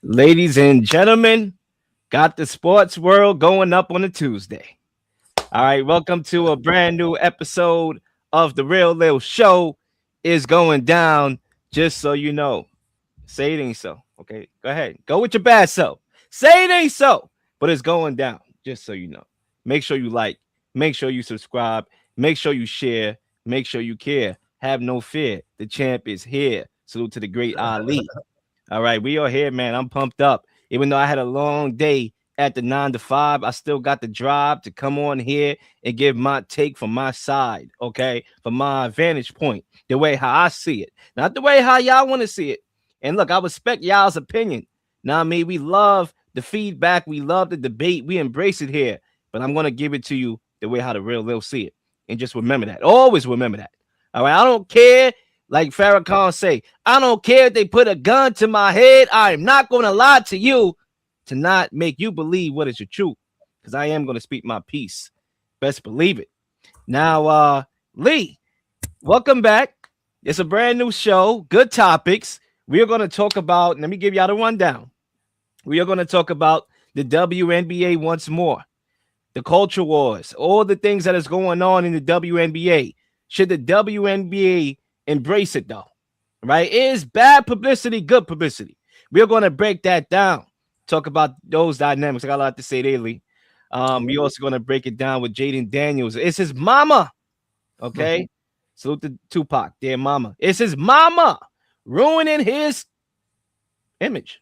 Ladies and gentlemen, got the sports world going up on a Tuesday. All right, welcome to a brand new episode of the Real Lil Show. Is going down, just so you know. Say it ain't so. Okay, go ahead. Go with your bad self. Say it ain't so, but it's going down, just so you know. Make sure you like, make sure you subscribe, make sure you share, make sure you care. Have no fear. The champ is here. Salute to the great Ali. All right, we are here, man. I'm pumped up. Even though I had a long day at the 9 to 5, I still got the drive to come on here and give my take from my side, okay? From my vantage point, the way how I see it, not the way how y'all want to see it. And look, I respect y'all's opinion. Now, I mean, we love the feedback, we love the debate, we embrace it here. But I'm gonna give it to you the way how the real Lil see it, and just remember that. Always remember that. All right, I don't care like Farrakhan say, I don't care if they put a gun to my head. I'm not going to lie to you to not make you believe what is the truth, because I am going to speak my piece. Best believe it. Now, Lee, welcome back. It's a brand new show. Good topics. We are going to talk about, let me give y'all the rundown. We are going to talk about the WNBA once more, the culture wars, all the things that is going on in the WNBA. Should the WNBA embrace it though? Right? Is bad publicity good publicity? We're going to break that down. Talk about those dynamics. I got a lot to say daily. We also going to break it down with Jayden Daniels. It's his mama. Okay. Salute to Tupac, dear mama. It's his mama ruining his image.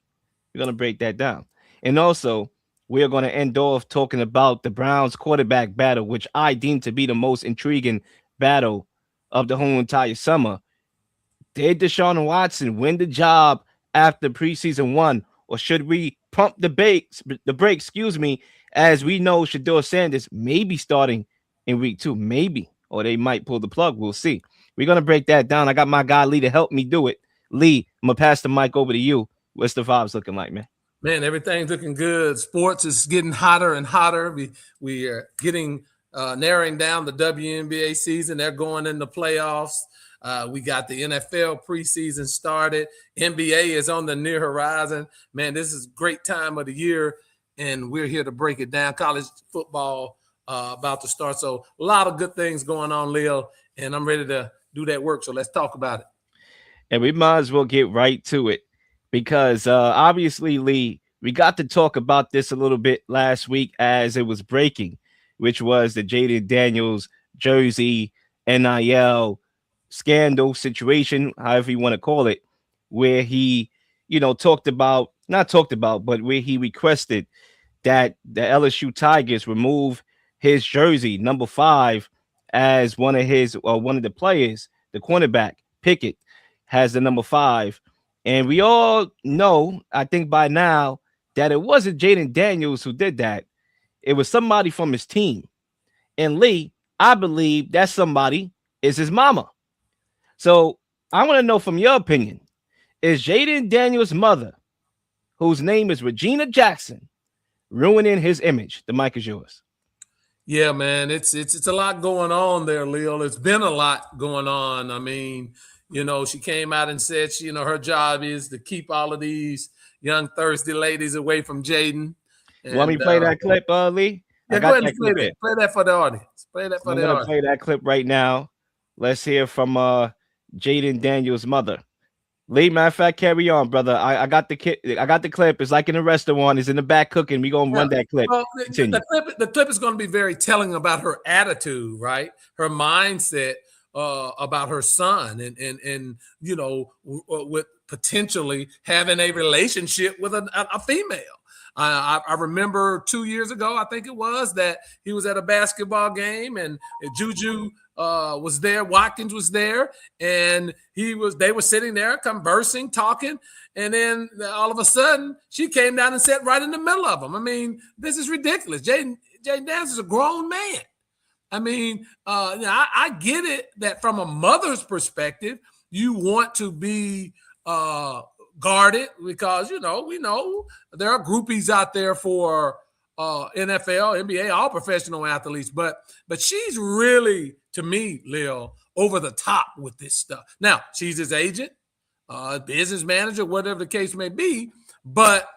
We're going to break that down. And also, we're going to end off talking about the Browns quarterback battle, which I deem to be the most intriguing battle of the whole entire summer. Did Deshaun Watson win the job after preseason one, or should we pump the brakes? Excuse me, as we know, Shedeur Sanders may be starting in week 2, maybe, or they might pull the plug. We'll see. We're gonna break that down. I got my guy Lee to help me do it. Lee, I'm gonna pass the mic over to you. What's the vibes looking like, man? Man, everything's looking good. Sports is getting hotter and hotter. We are getting narrowing down the WNBA season. They're going in the playoffs. We got the NFL preseason started. NBA is on the near horizon. Man, this is a great time of the year, and we're here to break it down. College football about to start. So a lot of good things going on, Leo, and I'm ready to do that work. So let's talk about it. And we might as well get right to it, because obviously, Lee, we got to talk about this a little bit last week as it was breaking, which was the Jayden Daniels jersey NIL scandal situation, however you want to call it, where he, not talked about, but where he requested that the LSU Tigers remove his jersey, number 5, as one of the players, the cornerback, Pickett, has the number 5. And we all know, I think by now, that it wasn't Jayden Daniels who did that. It was somebody from his team. And Lee, I believe that somebody is his mama. So I want to know from your opinion, is Jayden Daniels' mother, whose name is Regina Jackson, ruining his image? The mic is yours. Yeah, man, it's a lot going on there, Leo. It's been a lot going on. I mean, she came out and said, her job is to keep all of these young thirsty ladies away from Jayden. Want me to play that clip, Lee? Yeah, go ahead and play that. Play that for the audience. I'm going to play that clip right now. Let's hear from Jayden Daniels' mother. Lee, matter of fact, carry on, brother. I got the clip. It's like in a restaurant. It's in the back cooking. We're going to run that clip. Well, the clip is going to be very telling about her attitude, right? Her mindset about her son and with potentially having a relationship with a female. I remember 2 years ago, I think it was, that he was at a basketball game and Juju was there, Watkins was there, and they were sitting there conversing, talking, and then all of a sudden she came down and sat right in the middle of them. I mean, this is ridiculous. Jayden Daniels is a grown man. I mean, I get it that from a mother's perspective, you want to be guarded because, we know there are groupies out there for NFL, NBA, all professional athletes, but she's really, to me, Lil, over the top with this stuff. Now, she's his agent, business manager, whatever the case may be, But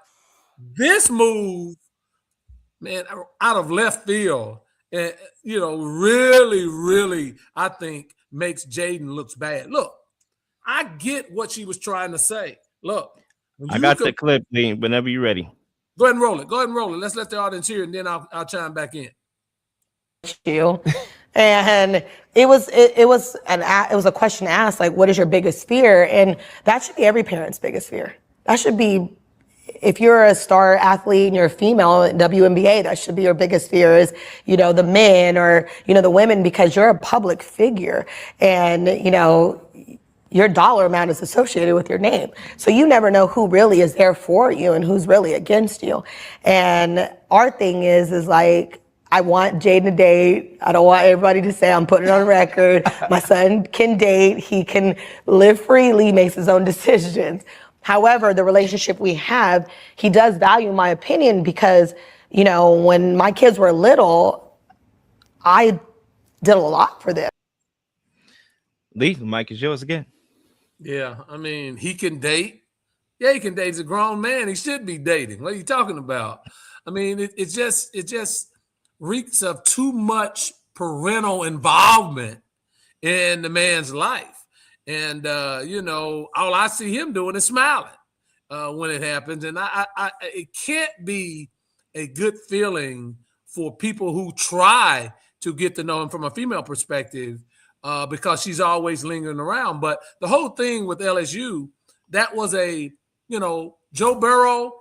this move, man, out of left field, and really, I think makes Jayden looks bad. Look, I get what she was trying to say. Look, I got the clip, Lee, whenever you're ready. Go ahead and roll it. Go ahead and roll it. Let's let the audience hear, and then I'll chime back in. You, and it was a question asked, like, what is your biggest fear? And that should be every parent's biggest fear. That should be, if you're a star athlete and you're a female in WNBA, that should be your biggest fear is, the men or, the women, because you're a public figure and, your dollar amount is associated with your name. So you never know who really is there for you and who's really against you. And our thing is like, I want Jayden to date. I don't want everybody to say I'm putting it on record. My son can date. He can live freely, makes his own decisions. However, the relationship we have, he does value my opinion because, when my kids were little, I did a lot for them. Lee, the mic is yours again. Yeah, I mean, he can date. Yeah, he can date. He's a grown man. He should be dating. What are you talking about? I mean, it just reeks of too much parental involvement in the man's life. And, all I see him doing is smiling when it happens. And it can't be a good feeling for people who try to get to know him from a female perspective because she's always lingering around. But the whole thing with LSU, that was Joe Burrow,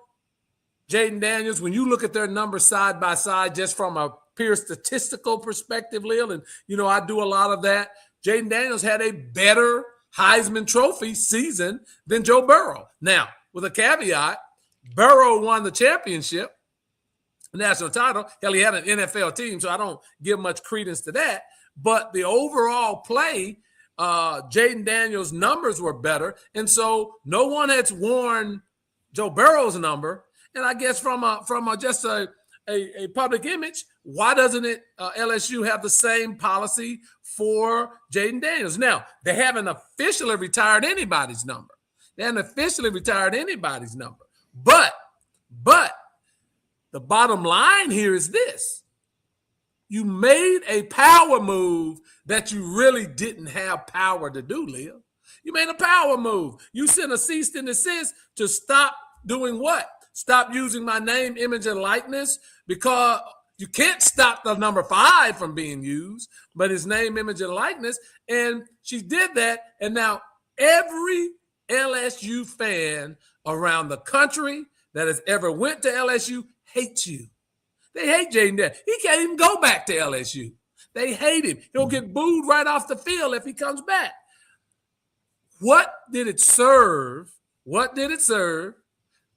Jayden Daniels, when you look at their numbers side by side, just from a pure statistical perspective, Lil, and, I do a lot of that, Jayden Daniels had a better Heisman Trophy season than Joe Burrow. Now, with a caveat, Burrow won the championship, national title. Hell, he had an NFL team, so I don't give much credence to that. But the overall play, Jayden Daniels' numbers were better. And so no one has worn Joe Burrow's number. And I guess from just a public image, why doesn't LSU have the same policy for Jayden Daniels? Now, they haven't officially retired anybody's number. But the bottom line here is this. You made a power move that you really didn't have power to do, Leo. You made a power move. You sent a cease and desist to stop doing what? Stop using my name, image, and likeness, because you can't stop the number 5 from being used, but his name, image, and likeness. And she did that. And now every LSU fan around the country that has ever went to LSU hates you. They hate Jayden Daniels. He can't even go back to LSU. They hate him. He'll get booed right off the field if he comes back. What did it serve?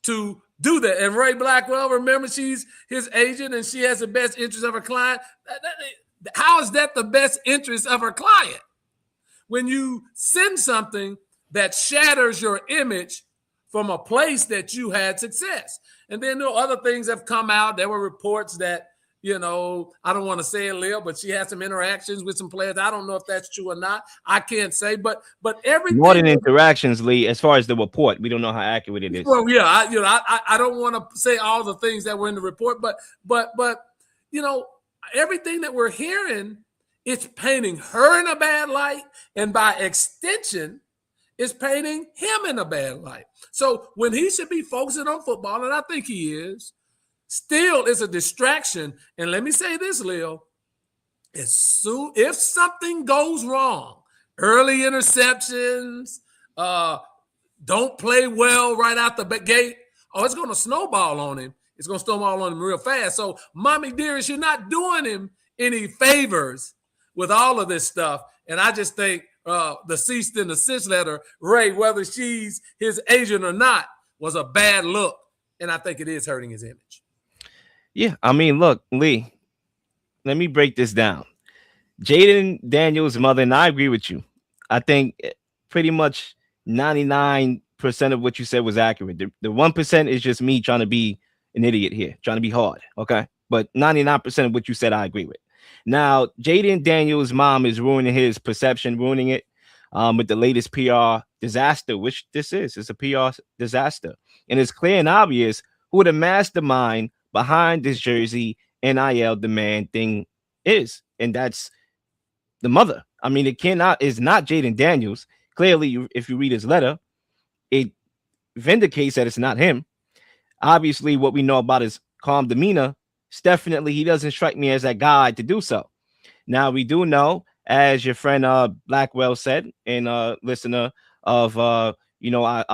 To do that? And Ray Blackwell, remember, she's his agent and she has the best interest of her client. How is that the best interest of her client? When you send something that shatters your image from a place that you had success. And then other things have come out. There were reports that, I don't want to say it, Lil, but she had some interactions with some players. I don't know if that's true or not. I can't say, but everything. More than interactions, Lee, as far as the report, we don't know how accurate it is. Well, yeah, I don't want to say all the things that were in the report, but everything that we're hearing, it's painting her in a bad light, and by extension, it's painting him in a bad light. So when he should be focusing on football, and I think he is, still it's a distraction. And let me say this, Leo, if something goes wrong, early interceptions, don't play well right out the gate, it's going to snowball on him. It's going to snowball on him real fast. So, Mommy Dearest, you're not doing him any favors with all of this stuff. And I just think the cease and desist letter, Ray, whether she's his agent or not, was a bad look. And I think it is hurting his image. Yeah, I mean, look, Lee, let me break this down. Jayden Daniels' mother, and I agree with you. I think pretty much 99% of what you said was accurate. The 1% is just me trying to be an idiot here, trying to be hard, okay? But 99% of what you said, I agree with. Now, Jayden Daniels' mom is ruining his perception, ruining it. with the latest PR disaster, which this is. It's a PR disaster. And it's clear and obvious who the mastermind behind this jersey NIL demand thing is. And that's the mother. I mean, is not Jayden Daniels. Clearly, if you read his letter, it vindicates that it's not him. Obviously, what we know about his calm demeanor, definitely he doesn't strike me as that guy to do so. Now, we do know, as your friend Blackwell said, and listener of our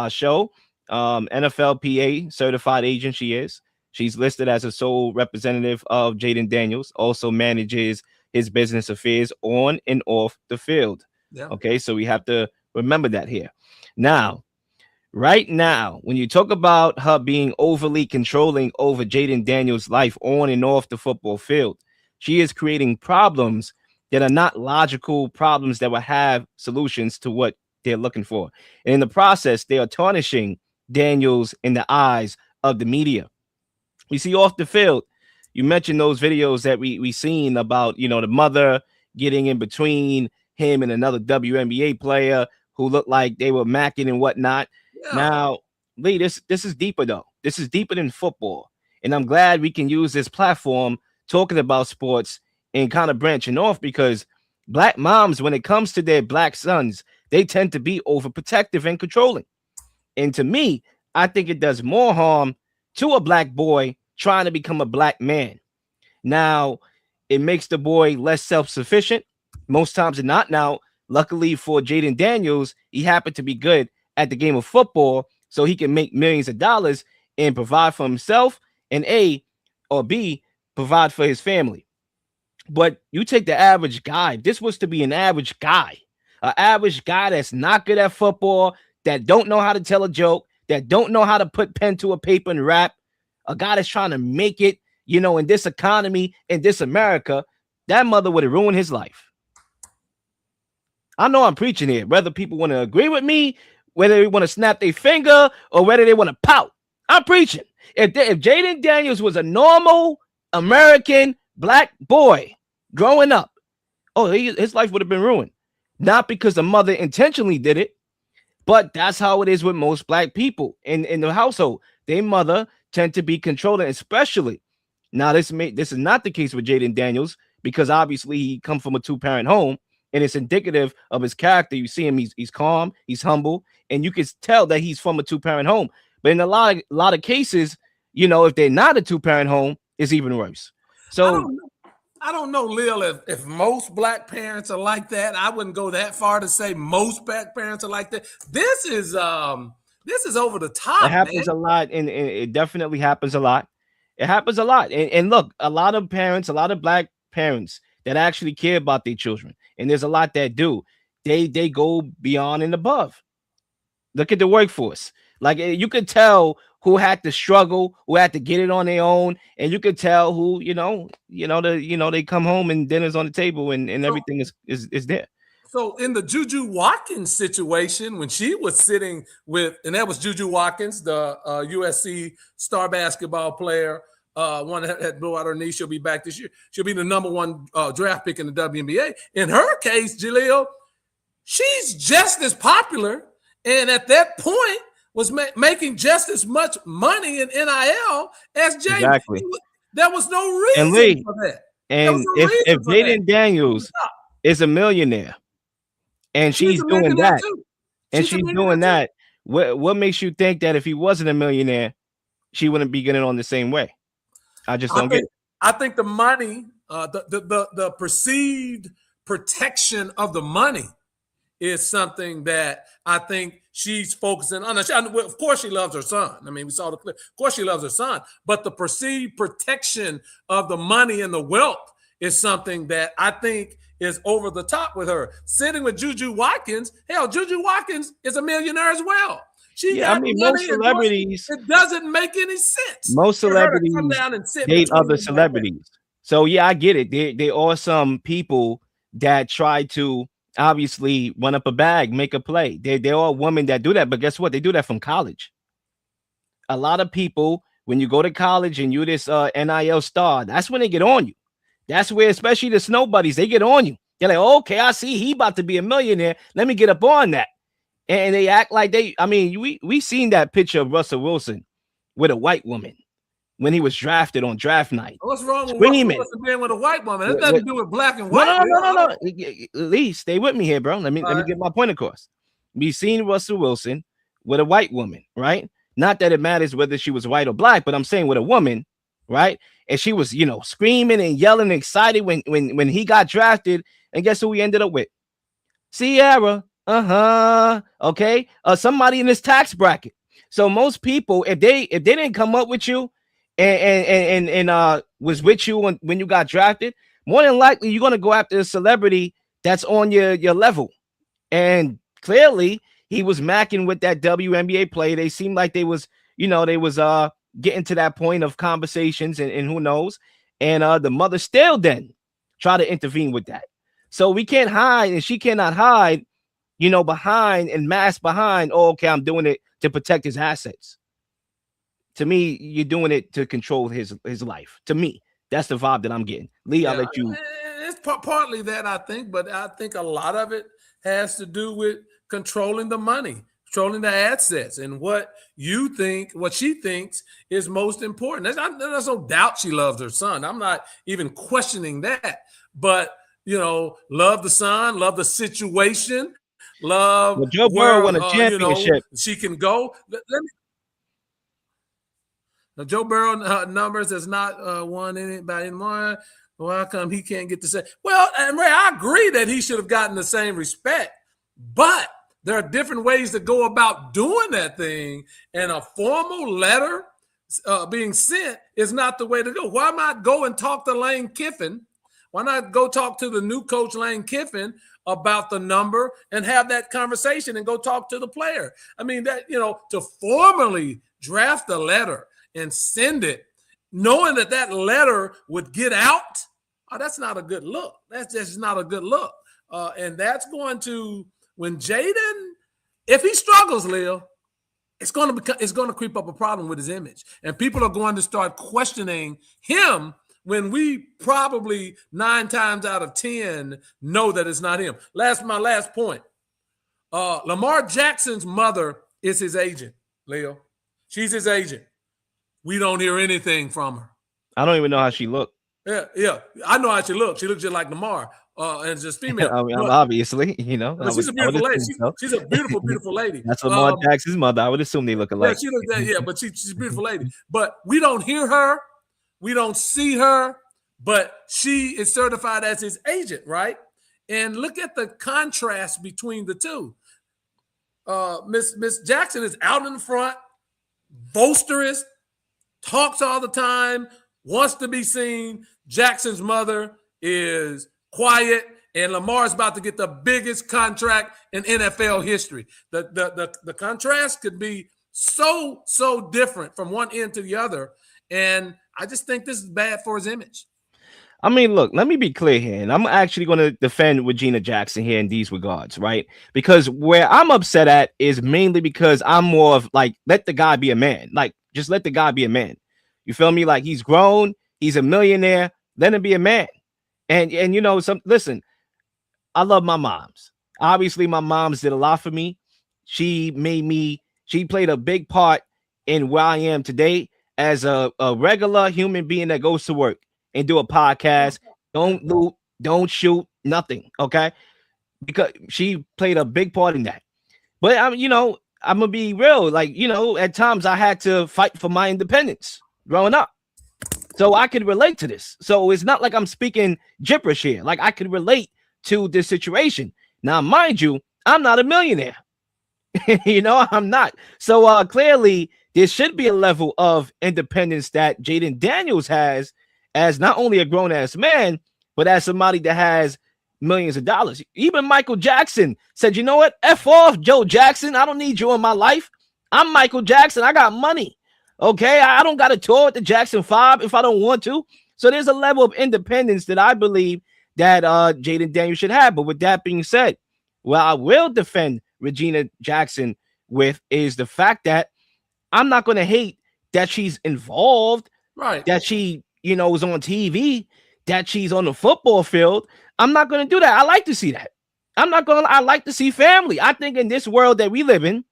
show, NFLPA certified agent she is. She's listed as a sole representative of Jayden Daniels, also manages his business affairs on and off the field. Yeah. Okay, so we have to remember that here. Now, right now, when you talk about her being overly controlling over Jayden Daniels' life on and off the football field, she is creating problems that are not logical problems that will have solutions to what they're looking for. And in the process, they are tarnishing Daniels in the eyes of the media. We see off the field, you mentioned those videos that we seen about, the mother getting in between him and another WNBA player who looked like they were macking and whatnot. Yeah. Now, Lee, this is deeper though. This is deeper than football. And I'm glad we can use this platform talking about sports and kind of branching off, because black moms, when it comes to their black sons, they tend to be overprotective and controlling. And to me, I think it does more harm to a black boy trying to become a black man. Now, it makes the boy less self-sufficient most times than not. Now, luckily for Jayden Daniels, he happened to be good at the game of football, so he can make millions of dollars and provide for himself, and A or B, provide for his family. But you take the average guy. This was to be an average guy that's not good at football, that don't know how to tell a joke, that don't know how to put pen to a paper and rap, a guy that's trying to make it, in this economy, in this America. That mother would have ruined his life. I know I'm preaching here, whether people want to agree with me, whether they want to snap their finger, or whether they want to pout. I'm preaching. If Jayden Daniels was a normal American black boy growing up, his life would have been ruined. Not because the mother intentionally did it, but that's how it is with most black people in the household. Their mother tend to be controlling, especially. Now, this is not the case with Jayden Daniels, because obviously he come from a two-parent home, and it's indicative of his character. You see him, he's calm, he's humble, and you can tell that he's from a two-parent home. But in a lot of cases, if they're not a two-parent home, it's even worse. So I don't know, Lil, if most black parents are like that. I wouldn't go that far to say most black parents are like that. This is over the top. It happens a lot, and it definitely happens a lot. It happens a lot. And look, a lot of parents, a lot of black parents that actually care about their children, and there's a lot that do. They go beyond and above. Look at the workforce. Like, you could tell who had to struggle, who had to get it on their own, and you could tell who, they come home and dinner's on the table and everything is there. So in the Juju Watkins situation, when she was sitting with, and that was Juju Watkins, the USC star basketball player, one that had blew out her knee. She'll be back this year. She'll be the number one draft pick in the WNBA. In her case, Jaleel, she's just as popular, and at that point was making just as much money in NIL as Jayden. Exactly. There was no reason and Lee, for that. And if Jayden Daniels is a millionaire, and she's doing that, and she's doing that, what makes you think that if he wasn't a millionaire, she wouldn't be getting on the same way? I just don't get it. I think the money, the perceived protection of the money is something that I think she's focusing on. Of course, she loves her son. I mean, we saw the clip. Of course, she loves her son. But the perceived protection of the money and the wealth is something that I think is over the top with her. Sitting with Juju Watkins, hell, Juju Watkins is a millionaire as well. Most celebrities, it doesn't make any sense. Most celebrities date other celebrities. So yeah, I get it. There are some people that try to obviously run up a bag, make a play. There are women that do that, but guess what? They do that from college. A lot of people, when you go to college and you're this NIL star, that's when they get on you. That's where, especially the snow buddies, they get on you. They're like, okay, I see he about to be a millionaire. Let me get up on that. And they act like we seen that picture of Russell Wilson with a white woman when he was drafted on draft night. What's wrong with Russell Screaming. Wilson being with a white woman? It has nothing to do with black and white. No. Lee, stay with me here, bro. Let me get my point across. We seen Russell Wilson with a white woman, right? Not that it matters whether she was white or black, but I'm saying with a woman, right? And she was, screaming and yelling, and excited when he got drafted. And guess who we ended up with? Sierra. Okay. Somebody in this tax bracket. So most people, if they didn't come up with you and was with you when you got drafted, more than likely you're gonna go after a celebrity that's on your level. And clearly he was macking with that WNBA play. They seemed like they was getting to that point of conversations and who knows. And the mother still then try to intervene with that. So we can't hide, and she cannot hide, behind and mask behind, oh, okay, I'm doing it to protect his assets. To me, you're doing it to control his life. To me, that's the vibe that I'm getting. Lee, I'll let you. It's partly that, I think, but I think a lot of it has to do with controlling the money, controlling the assets, and what she thinks is most important. There's no doubt she loves her son. I'm not even questioning that. But, love the son, love the situation, love Joe Burrow won a championship. She can go. Now, Joe Burrow numbers has not won anybody anymore. Well, how come he can't get the same? Well, and Ray, I agree that he should have gotten the same respect, but there are different ways to go about doing that thing, and a formal letter being sent is not the way to go. Why not go and talk to Lane Kiffin? Why not go talk to the new coach, Lane Kiffin, about the number and have that conversation and go talk to the player? I mean, that, to formally draft a letter and send it, knowing that letter would get out, that's not a good look. That's just not a good look. And that's going to, when Jayden, if he struggles, Lil, it's going to creep up a problem with his image. And people are going to start questioning him when we probably 9 times out of 10 know that it's not him. My last point. Lamar Jackson's mother is his agent, Leo. She's his agent. We don't hear anything from her. I don't even know how she looked. Yeah. I know how she looks. She looks just like Lamar, and it's just female. I mean, obviously, she's a beautiful lady. She's a beautiful, beautiful lady. That's Lamar Jackson's mother. I would assume they look alike. Yeah, she looks that. Yeah, but she's a beautiful lady. But we don't hear her. We don't see her. But she is certified as his agent, right? And look at the contrast between the two. Miss Jackson is out in the front, boisterous, talks all the time, wants to be seen. Jackson's mother is quiet, and Lamar's about to get the biggest contract in NFL history. The contrast could be so different from one end to the other, and I just think this is bad for his image. I mean, look, let me be clear here, and I'm actually going to defend Regina Jackson here in these regards, right? Because where I'm upset at is mainly because I'm more of like, let the guy be a man. Like, just let the guy be a man. You feel me? Like, he's grown, he's a millionaire, let him be a man. And listen, I love my moms. Obviously, my moms did a lot for me. She played a big part in where I am today as a regular human being that goes to work and do a podcast, don't loot, don't shoot, nothing, okay? Because she played a big part in that. But I'm gonna be real, like, at times I had to fight for my independence growing up. So I could relate to this. So it's not like I'm speaking gibberish here. Like, I could relate to this situation. Now, mind you, I'm not a millionaire. I'm not. So clearly there should be a level of independence that Jayden Daniels has as not only a grown-ass man, but as somebody that has millions of dollars. Even Michael Jackson said, you know what? F off, Joe Jackson. I don't need you in my life. I'm Michael Jackson. I got money. Okay? I don't got to tour with the Jackson 5 if I don't want to. So there's a level of independence that I believe that Jayden Daniel should have. But with that being said, what I will defend Regina Jackson with is the fact that I'm not going to hate that she's involved, right? That she, was on TV, that she's on the football field. I'm not going to do that. I like to see that. I like to see family. I think in this world that we live in,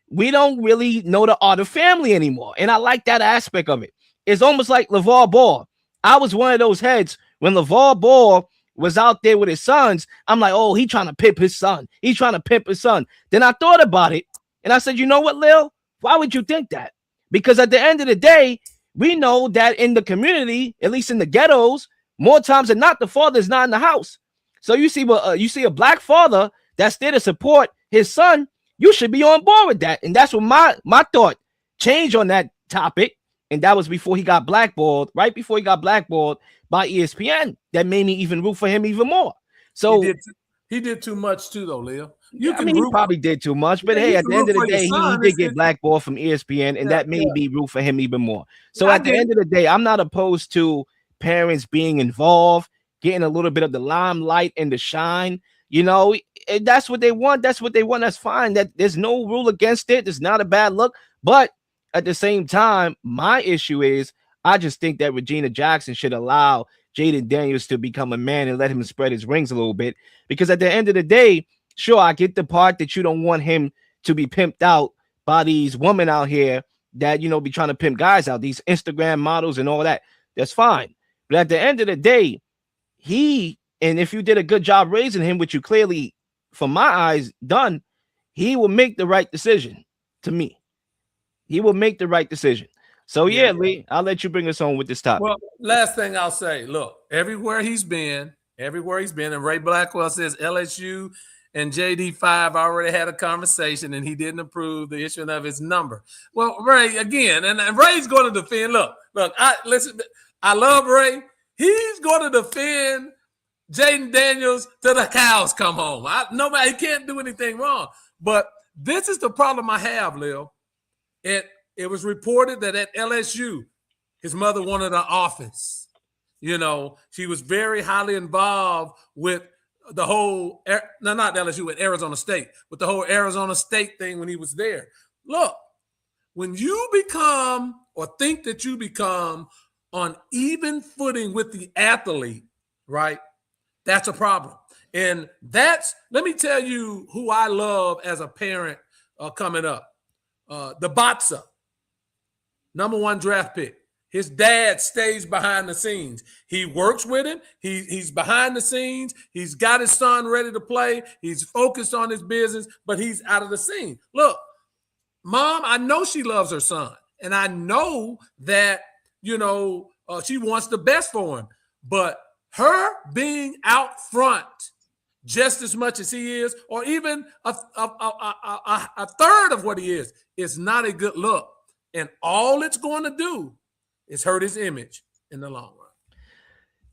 we don't really know the art of family anymore. And I like that aspect of it. It's almost like LeVar Ball. I was one of those heads when LeVar Ball was out there with his sons. I'm like, oh, he trying to pimp his son. He's trying to pimp his son. Then I thought about it and I said, you know what, Lil? Why would you think that? Because at the end of the day, we know that in the community, at least in the ghettos, more times than not, the father is not in the house. So you see a black father that's there to support his son. You should be on board with that. And that's what my thought changed on that topic. And that was before he got blackballed, right before he got blackballed by ESPN. That made me even root for him even more. So he did too much too, though, Leo. He probably did too much. But hey, at the end of the day, he did get blackballed from ESPN, and that made me root for him even more. So at the end of the day, I'm not opposed to parents being involved, getting a little bit of the limelight and the shine. You know, that's what they want. That's what they want. That's fine. That there's no rule against it. It's not a bad look. But at the same time, my issue is I just think that Regina Jackson should allow Jayden Daniels to become a man and let him spread his wings a little bit. Because at the end of the day, sure, I get the part that you don't want him to be pimped out by these women out here that, you know, be trying to pimp guys out, these Instagram models and all that. That's fine. But at the end of the day, and if you did a good job raising him, which you clearly, from my eyes, done, he will make the right decision to me. He will make the right decision. So, yeah, Lee, I'll let you bring us on with this topic. Well, last thing I'll say, look, everywhere he's been, and Ray Blackwell says LSU and JD5 already had a conversation and he didn't approve the issuing of his number. Well, Ray, again, and Ray's going to defend. Look, I love Ray. He's going to defend Jayden Daniels till the cows come home. Nobody can't do anything wrong. But this is the problem I have, Lil. It was reported that at LSU, his mother wanted an office. You know, she was very highly involved with the whole, not LSU, with Arizona State, with the whole Arizona State thing when he was there. Look, when you become or think that you become on even footing with the athlete, right, that's a problem. And let me tell you who I love as a parent coming up. The Batsa, #1 draft pick. His dad stays behind the scenes. He works with him. He's behind the scenes. He's got his son ready to play. He's focused on his business, but he's out of the scene. Look, Mom, I know she loves her son. And I know that, she wants the best for him. But her being out front just as much as he is, or even a third of what he is not a good look. And all it's going to do is hurt his image in the long run.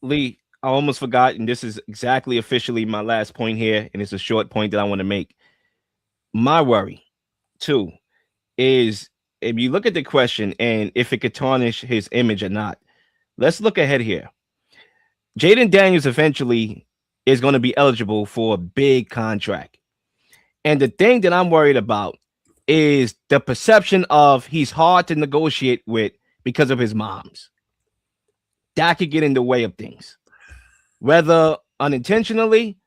Lee, I almost forgot, and this is exactly officially my last point here, and it's a short point that I want to make. My worry, too, is if you look at the question and if it could tarnish his image or not, let's look ahead here. Jayden Daniels eventually is going to be eligible for a big contract. And the thing that I'm worried about is the perception of he's hard to negotiate with because of his moms. That could get in the way of things, whether unintentionally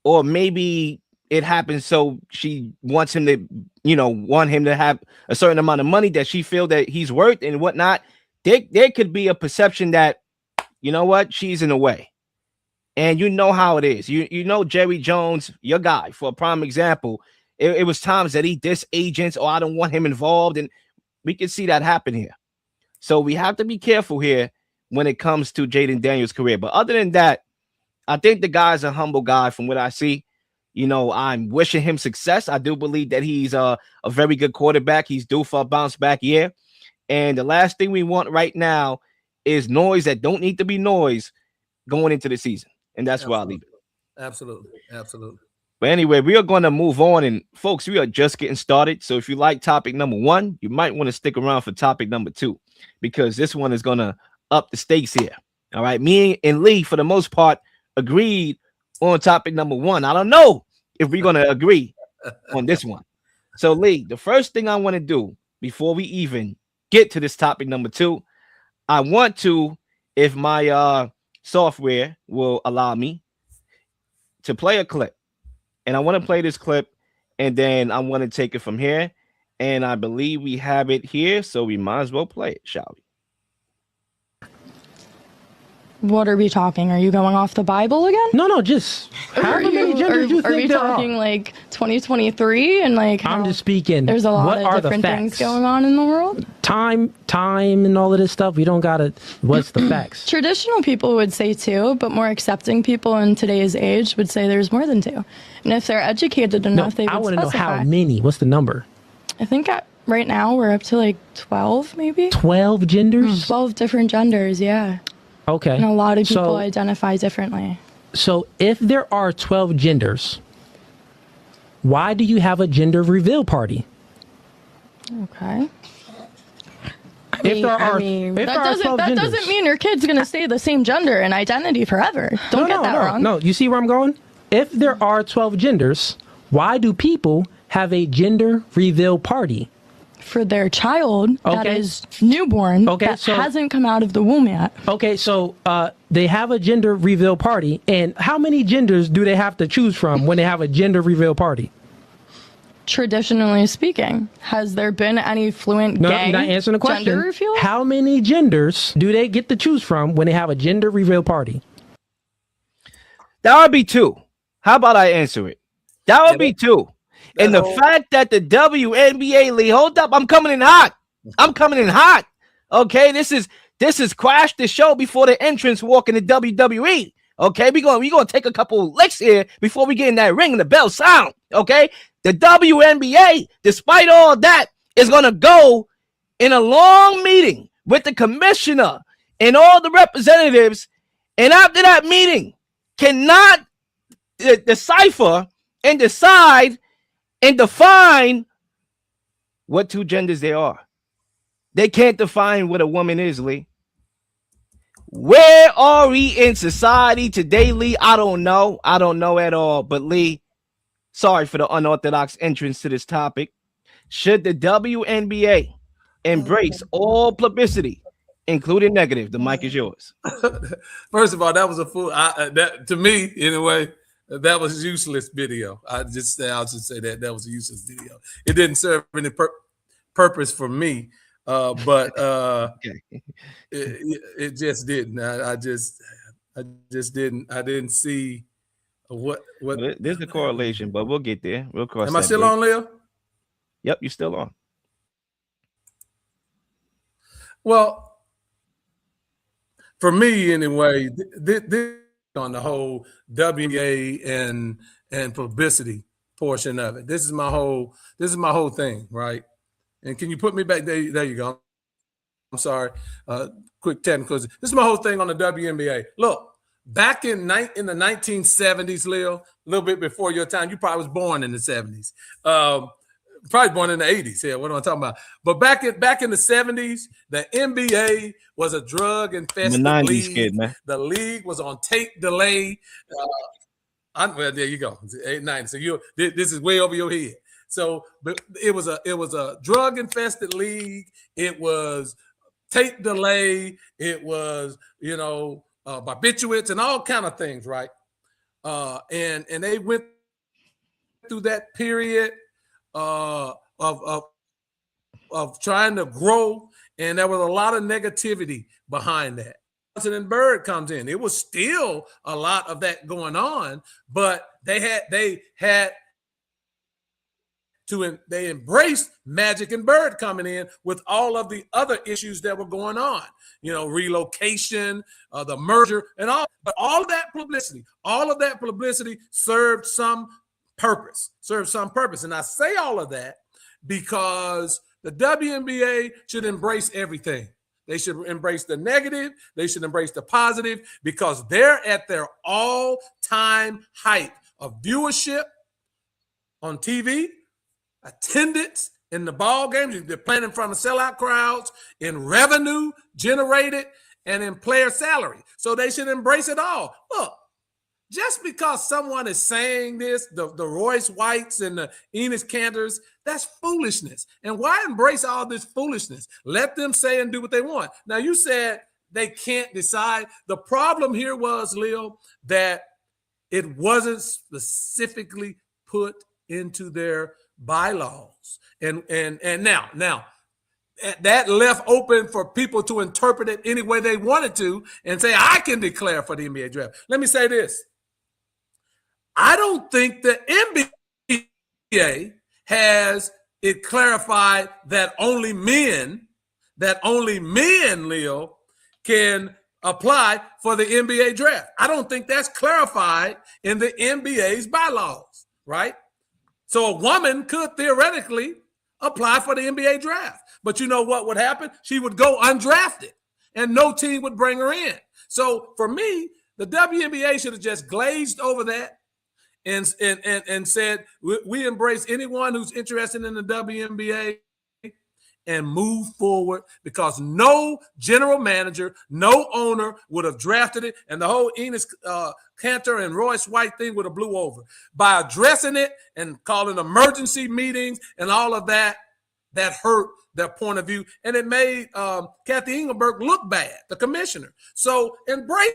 or maybe it happens so she wants him to have a certain amount of money that she feel that he's worth and whatnot. There could be a perception that, you know what, she's in the way. And you know how it is. You know Jerry Jones, your guy, for a prime example, it was times that he dissed agents, or I don't want him involved, and we can see that happen here. So we have to be careful here when it comes to Jayden Daniels' career. But other than that, I think the guy's a humble guy from what I see. I'm wishing him success. I do believe that he's a very good quarterback. He's due for a bounce back year. And the last thing we want right now is noise that don't need to be noise going into the season. And that's where I'll leave it. Absolutely. But anyway, we are going to move on. And folks, we are just getting started. So if you like topic number 1, you might want to stick around for topic number 2, because this one is going to up the stakes here. All right. Me and Lee, for the most part, agreed on topic number 1. I don't know if we're going to agree on this one. So Lee, the first thing I want to do before we even get to this topic number 2, I want to, if my software will allow me to play a clip. And I want to play this clip, and then I want to take it from here. And I believe we have it here, so we might as well play it, shall we? What are we talking? Are you going off the Bible again? No, just how many genders you think there are? Are we talking like 2023 and like I'm just speaking. There's a lot of different things going on in the world. Time, and all of this stuff. We don't gotta. What's the facts? Traditional people would say 2, but more accepting people in today's age would say there's more than 2. And if they're educated enough, they would I want to know specify. how many. What's the number? I think right now we're up to like 12, maybe. 12 genders. 12 different genders, yeah. Okay. And a lot of people identify differently. So if there are 12 genders, why do you have a gender reveal party? Okay. If there are, that doesn't mean your kid's gonna stay the same gender and identity forever. Don't get that wrong. No, you see where I'm going? If there are 12 genders, why do people have a gender reveal party? For their child that is newborn, that hasn't come out of the womb yet. Okay, so they have a gender reveal party, and how many genders do they have to choose from when they have a gender reveal party? Traditionally speaking, has there been any fluent gay you're not answering the question. Gender reveal? How many genders do they get to choose from when they have a gender reveal party? That would be 2. How about I answer it? That would be 2. And the fact that the WNBA league, hold up, I'm coming in hot. Okay, this is Crash the show before the entrance walk in the WWE. Okay, we gonna take a couple licks here before we get in that ring and the bell sound. Okay, the WNBA, despite all that, is gonna go in a long meeting with the commissioner and all the representatives, and after that meeting, cannot decipher and decide and define what 2 genders they are. They can't define what a woman is, Lee. Where are we in society today, Lee? I don't know at all. But Lee, sorry for the unorthodox entrance to this topic. Should the WNBA embrace all publicity, including negative? The mic is yours. First of all, that was a fool. That to me, anyway. That was a useless video. I'll just say that was a useless video. It didn't serve any purpose for me, but it just didn't. I just didn't. I didn't see what. There's a correlation, but we'll get there. We'll cross. Am I still on, Leo? Yep, you're still on. Well, for me anyway, this on the whole WNBA and publicity portion of it. This is my whole thing, right? And can you put me back there? There you go. I'm sorry. Quick technical. This is my whole thing on the WNBA. Look, back in the 1970s, Leo, a little bit before your time, you probably was born in the 70s. Probably born in the 80s. Yeah, what am I talking about? But back in the 70s, the NBA was a drug infested league. Kid, man. The league was on tape delay. Well, there you go. 890. So this is way over your head. So, but it was a drug infested league. It was tape delay. It was barbiturates and all kind of things, right? And they went through that period of trying to grow, and there was a lot of negativity behind that. Johnson and Bird comes in. It was still a lot of that going on, but they embraced Magic and Bird coming in with all of the other issues that were going on, relocation, the merger, and all. But all of that publicity served some purpose. And I say all of that because the WNBA should embrace everything. They should embrace the negative. They should embrace the positive because they're at their all-time height of viewership on TV, attendance in the ball games. They're playing in front of sellout crowds, in revenue generated, and in player salary. So they should embrace it all. Look, just because someone is saying this, the Royce Whites and the Enos Cantors, that's foolishness. And why embrace all this foolishness? Let them say and do what they want. Now, you said They can't decide. The problem here was, Leo, that it wasn't specifically put into their bylaws. And now that left open for people to interpret it any way they wanted to and say, I can declare for the NBA draft. Let me say this. I don't think the NBA has it clarified that only men, Leo, can apply for the NBA draft. I don't think that's clarified in the NBA's bylaws, right? So a woman could theoretically apply for the NBA draft. But you know what would happen? She would go undrafted and no team would bring her in. So for me, the WNBA should have just glazed over that and said, we embrace anyone who's interested in the WNBA and move forward, because no general manager, no owner would have drafted it, and the whole Enos Cantor and Royce White thing would have blew over. By addressing it and calling emergency meetings and all of that, that hurt their point of view, and it made Kathy Engelberg look bad, the commissioner. So embrace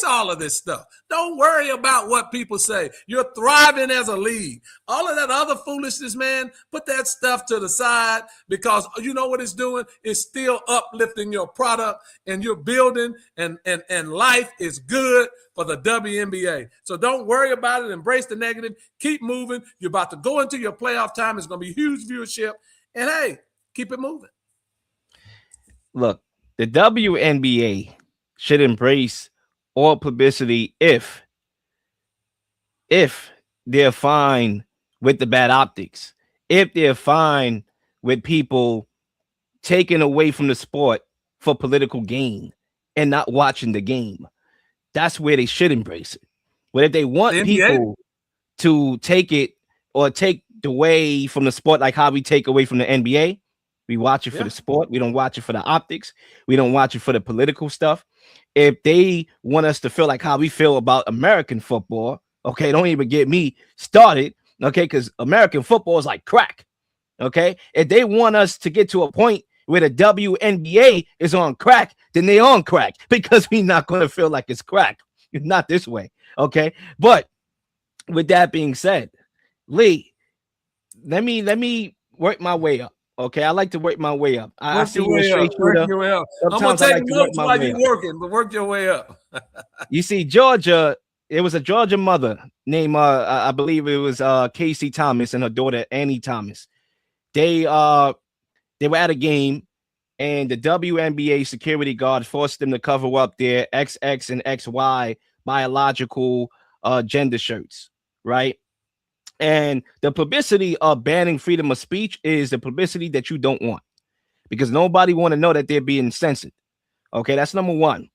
all of this stuff. Don't worry about what people say. You're thriving as a league. All of that other foolishness, man, put that stuff to the side, because you know what it's doing? It's still uplifting your product, and you're building, and life is good for the WNBA. So don't worry about it. Embrace the negative. Keep moving. You're about to go into your playoff time. It's going to be huge viewership. And hey, keep it moving. Look, the WNBA should embrace all publicity if they're fine with the bad optics, if they're fine with people taking away from the sport for political gain and not watching the game. That's where they should embrace it. But if they want people to take it or take away from the sport, like how we take away from the NBA, we watch it for the sport. We don't watch it for the optics. We don't watch it for the political stuff. If they want us to feel like how we feel about American football, okay, don't even get me started, okay, because American football is like crack, okay? If they want us to get to a point where the WNBA is on crack, then they on crack, because we're not going to feel like it's crack. It's not this way, okay? But with that being said, Lee, let me work my way up. Okay, I like to work my way up. I see you a straight shooter. I'm gonna take notes while you're working, but work your way up. You see, Georgia, it was a Georgia mother named I believe it was Casey Thomas and her daughter Annie Thomas. They were at a game, and the WNBA security guard forced them to cover up their XX and XY biological gender shirts, right? And the publicity of banning freedom of speech is the publicity that you don't want, because nobody want to know that they're being censored. Okay, that's number one.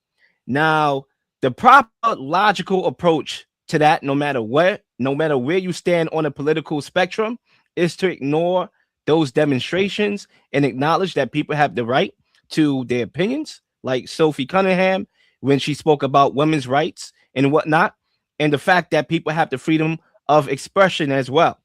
Now, the proper logical approach to that, no matter where you stand on the political spectrum, is to ignore those demonstrations and acknowledge that people have the right to their opinions, like Sophie Cunningham when she spoke about women's rights and whatnot, and the fact that people have the freedom of expression as well.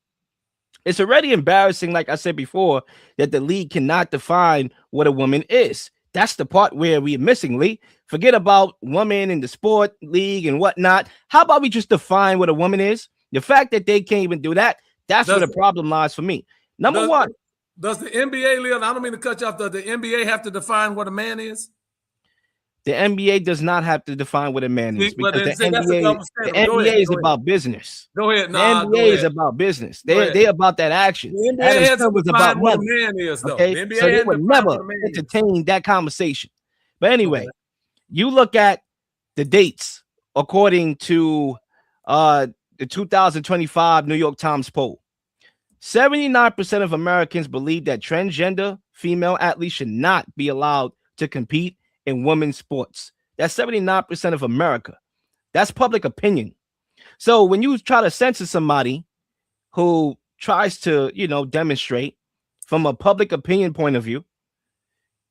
It's already embarrassing, like I said before, that the league cannot define what a woman is. That's the part where we're missing, Lee. Forget about women in the sport league and whatnot. How about we just define what a woman is? The fact that they can't even do that, that's where the problem lies for me. Number one. Does the NBA, Leon, I don't mean to cut you off, does the NBA have to define what a man is? The NBA does not have to define what a man is, because the NBA is about business. Go ahead. The NBA is about business. They're about that action. The NBA has to define what a man is, though. Okay? The NBA so they would never entertain that conversation. But anyway, you look at the dates according to the 2025 New York Times poll. 79% of Americans believe that transgender female athletes should not be allowed to compete in women's sports. That's 79% of America. That's public opinion. So when you try to censor somebody who tries to, demonstrate from a public opinion point of view,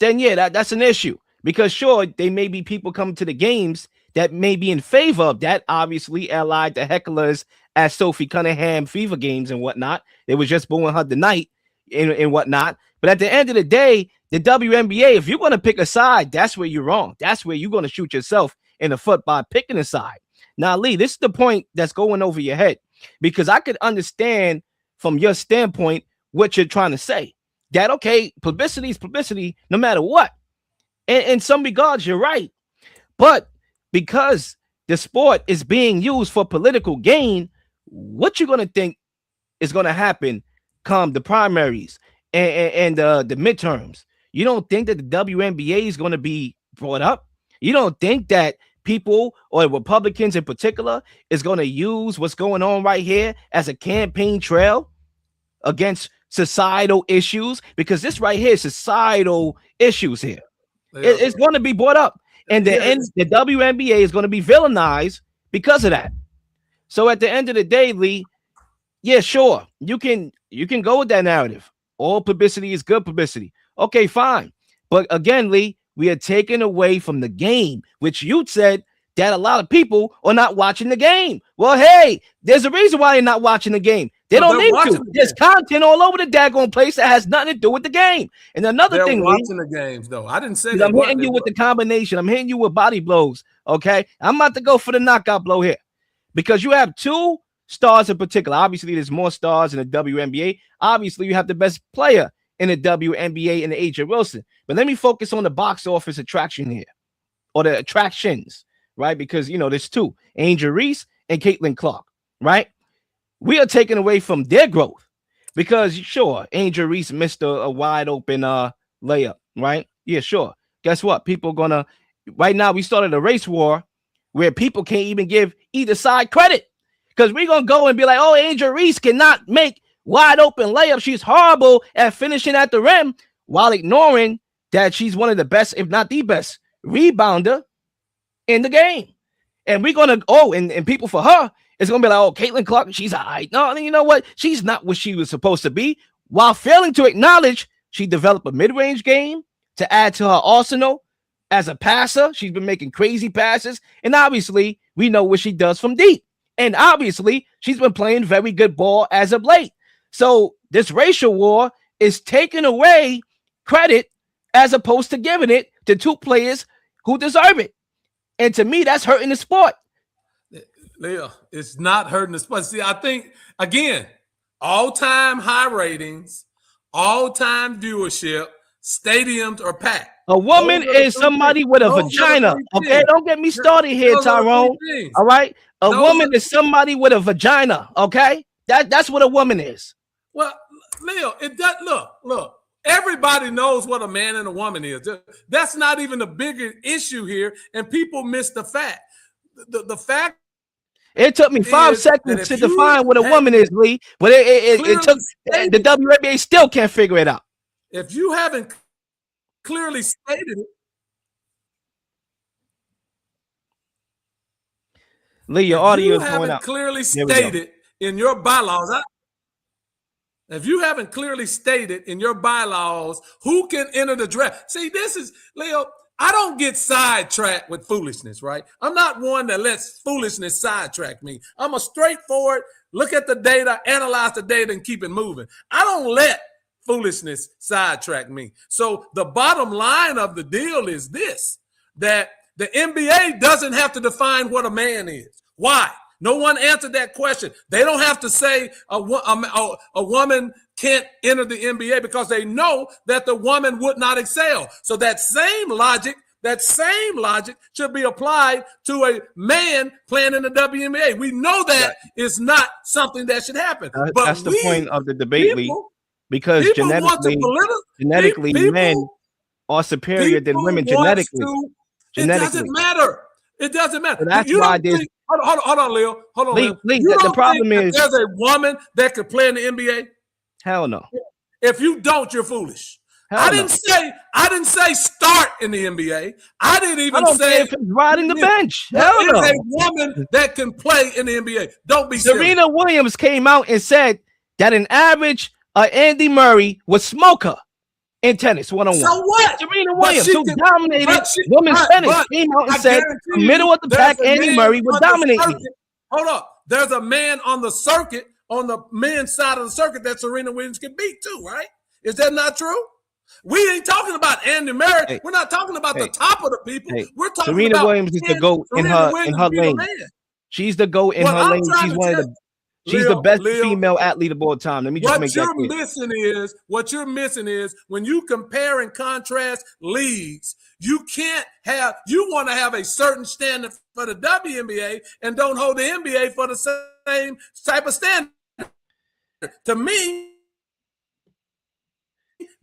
then yeah, that's an issue. Because sure, they may be people coming to the games that may be in favor of that, obviously allied to hecklers at Sophie Cunningham fever games and whatnot. They was just booing her tonight, and whatnot. But at the end of the day, the WNBA, if you're going to pick a side, that's where you're wrong. That's where you're going to shoot yourself in the foot by picking a side. Now, Lee, this is the point that's going over your head, because I could understand from your standpoint what you're trying to say. That, okay, publicity is publicity no matter what. And in some regards, you're right. But because the sport is being used for political gain, what you're going to think is going to happen come the primaries and the midterms? You don't think that the WNBA is going to be brought up? You don't think that people, or Republicans in particular, is going to use what's going on right here as a campaign trail against societal issues? Because this right here is societal issues here. It's going to be brought up. And the WNBA is going to be villainized because of that. So at the end of the day, Lee, yeah, sure, you can go with that narrative. All publicity is good publicity. Okay, fine. But again, Lee, we are taken away from the game, which you said that a lot of people are not watching the game. Well, hey, there's a reason why they're not watching the game. They don't need to. There's content all over the daggone place that has nothing to do with the game. And another thing, watching the games, though. I didn't say I'm hitting you with the combination. I'm hitting you with body blows. Okay, I'm about to go for the knockout blow here, because you have two stars in particular. Obviously, there's more stars in the WNBA. Obviously, you have the best player in the WNBA in AJ Wilson. But let me focus on the box office attraction here, or the attractions, right? Because, you know, there's two, Angel Reese and Caitlin Clark, right? We are taken away from their growth because, sure, Angel Reese missed a wide open layup, right? Yeah, sure. Guess what? People are going to, right now, we started a race war where people can't even give either side credit, because we're going to go and be like, oh, Angel Reese cannot make wide open layup. She's horrible at finishing at the rim, while ignoring that she's one of the best, if not the best, rebounder in the game. And we're going to, and people for her, it's going to be like, oh, Caitlin Clark, she's all right. No, you know what? She's not what she was supposed to be, while failing to acknowledge she developed a mid-range game to add to her arsenal as a passer. She's been making crazy passes. And obviously, we know what she does from deep. And obviously, she's been playing very good ball as of late. So this racial war is taking away credit as opposed to giving it to two players who deserve it. And to me, that's hurting the sport. Leah, it's not hurting the sport. See, I think, again, all-time high ratings, all-time viewership, stadiums are packed. A woman is somebody with a vagina. Okay, don't get me started here, Tyrone. All right? A woman is somebody with a vagina. Okay? That's what a woman is. Well, Leo, it does. Look. Everybody knows what a man and a woman is. That's not even the bigger issue here, and people miss the fact. The fact. It took me 5 seconds to define what a woman is, Lee, but it took the WNBA still can't figure it out. If you haven't clearly stated it, Lee, your audio is going out. Clearly stated in your bylaws. If you haven't clearly stated in your bylaws who can enter the draft. See, this is, Leo, I don't get sidetracked with foolishness, right? I'm not one that lets foolishness sidetrack me. I'm a straightforward, look at the data, analyze the data, and keep it moving. I don't let foolishness sidetrack me. So the bottom line of the deal is this, that the NBA doesn't have to define what a man is. Why? No one answered that question. They don't have to say a woman can't enter the NBA because they know that the woman would not excel. So that same logic should be applied to a man playing in the WNBA. We know that is not something that should happen. But that's the point of the debate, Lee, because genetically men are superior than women genetically. It doesn't matter. It doesn't matter. So that's why there's. Hold on, Leo. Hold on, Leo. Lee, the problem is there's a woman that could play in the NBA. Hell no. If you don't, you're foolish. I didn't say start in the NBA. I didn't even say if it's riding the bench. Hell no. There's a woman that can play in the NBA. Don't be silly. Serena Williams came out and said that an average Andy Murray would smoke her in tennis one-on-one. So what? Serena Williams, who dominated women's tennis, came out and said the middle of the pack, Andy Murray would dominate me. Hold up. There's a man on the circuit, on the men's side of the circuit, that Serena Williams can beat too, right? Is that not true? We ain't talking about Andy Murray. Hey, We're not talking about the top of the people. We're talking Serena about Williams is the GOAT in her lane. She's the GOAT in her lane. She's the best female athlete of all time. Let me just make that clear. What you're missing is when you compare and contrast leagues, you want to have a certain standard for the WNBA and don't hold the NBA for the same type of standard. To me,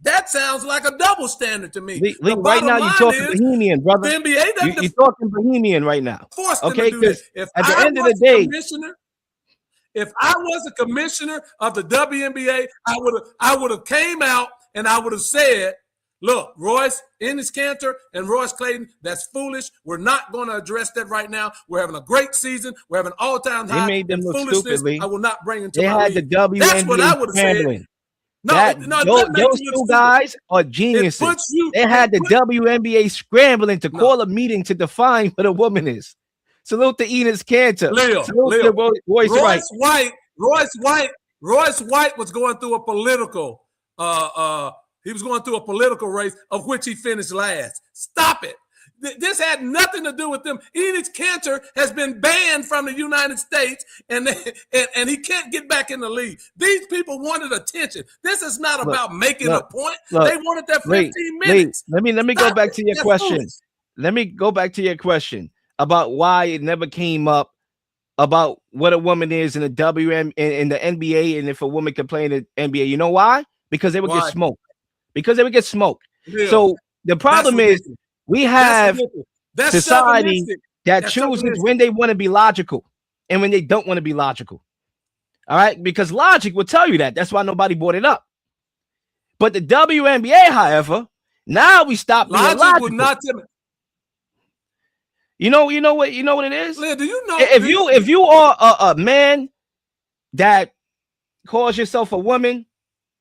that sounds like a double standard to me. Lee, right now you're talking Bohemian, brother. The NBA you're talking Bohemian right now. Okay, because at the end of the day, if I was a commissioner of the WNBA, I would have came out and I would have said, look, Royce Ennis-Cantor and Royce Clayton, that's foolish. We're not going to address that right now. We're having a great season. We're having an all-time high. They made them look stupidly. I will not bring into they my had league. the WNBA That's what I would have said. Those two guys are geniuses. They had the WNBA scrambling to call a meeting to define what a woman is. Salute to Ennis-Cantor. Salute to Royce White was going through a political he was going through a political race of which he finished last. Stop it. This had nothing to do with them. Ennis-Cantor has been banned from the United States, and he can't get back in the league. These people wanted attention. This is not about making a point. They wanted their 15 minutes. Let me go back to your question. Let me go back to your question about why it never came up about what a woman is in the in the NBA, and if a woman can play in the NBA. You know why? Because they would get smoked. Yeah. So the problem is we have society that chooses when they want to be logical and when they don't want to be logical. All right, because logic will tell you that. That's why nobody brought it up. But the WNBA, however, now we stop being logical. Would not tell me. You know what it is? Leah, do you know if you are a man that calls yourself a woman,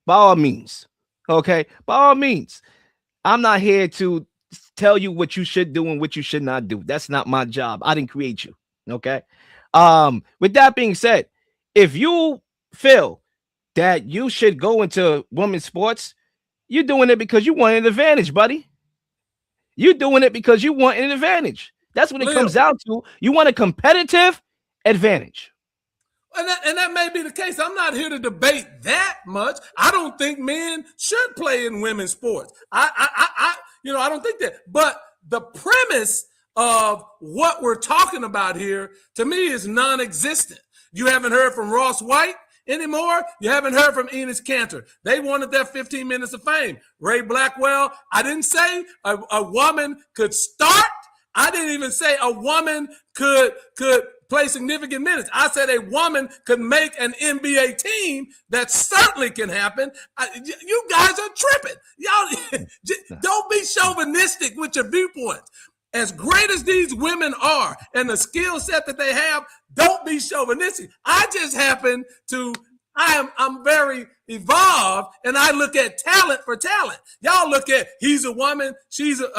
by all means, okay, by all means, I'm not here to tell you what you should do and what you should not do. That's not my job. I didn't create you. Okay. With that being said, if you feel that you should go into women's sports, you're doing it because you want an advantage, buddy. You're doing it because you want an advantage. That's what it comes down to. You want a competitive advantage. And that may be the case. I'm not here to debate that much. I don't think men should play in women's sports. I don't think that. But the premise of what we're talking about here, to me, is non-existent. You haven't heard from Ross White anymore. You haven't heard from Ennis-Cantor. They wanted their 15 minutes of fame. Ray Blackwell, I didn't say a woman could start. I didn't even say a woman could play significant minutes. I said a woman could make an NBA team. That certainly can happen. You guys are tripping. Y'all don't be chauvinistic with your viewpoints. As great as these women are and the skill set that they have, don't be chauvinistic. I just happen to I'm very evolved, and I look at talent for talent. Y'all look at he's a woman, she's a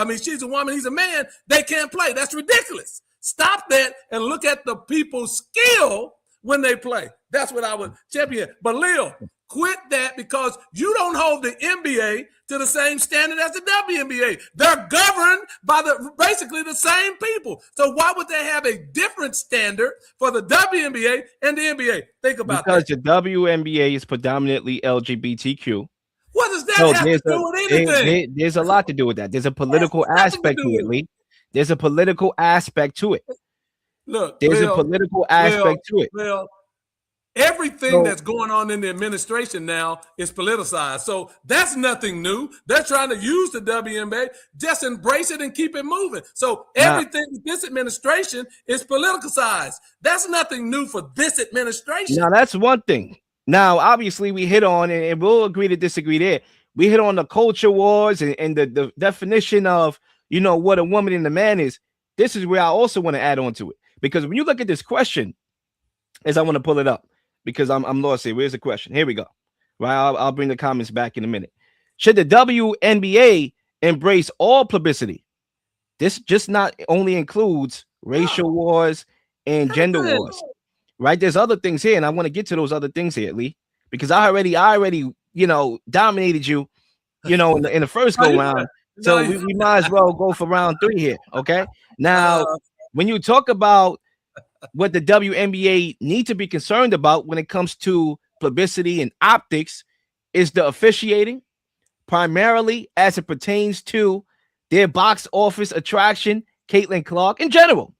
woman, he's a man. They can't play. That's ridiculous. Stop that and look at the people's skill when they play. That's what I would champion. But Lil, quit that, because you don't hold the NBA to the same standard as the WNBA. They're governed by basically the same people. So why would they have a different standard for the WNBA and the NBA? Think about that. Because the WNBA is predominantly LGBTQ. What does that have to do with anything? There's a lot to do with that. There's a political aspect to it, Lee. There's a political aspect to it. Look, there's a political aspect to it. Well, everything that's going on in the administration now is politicized. So that's nothing new. They're trying to use the WNBA. Just embrace it and keep it moving. So everything with this administration is politicized. That's nothing new for this administration. Now, that's one thing. Now, obviously, we hit on, and we'll agree to disagree there. We hit on the culture wars and the definition of, what a woman and a man is. This is where I also want to add on to it. Because when you look at this question, as I want to pull it up, because I'm lost here. Where's the question? Here we go. Right, I'll bring the comments back in a minute. Should the WNBA embrace all publicity? This just not only includes racial wars and gender wars, right? There's other things here, and I want to get to those other things here, Lee, because I already dominated you in the first go round. So we might as well go for round 3 here. Okay. Now, when you talk about what the WNBA need to be concerned about when it comes to publicity and optics, is the officiating, primarily as it pertains to their box office attraction. Caitlin Clark in general,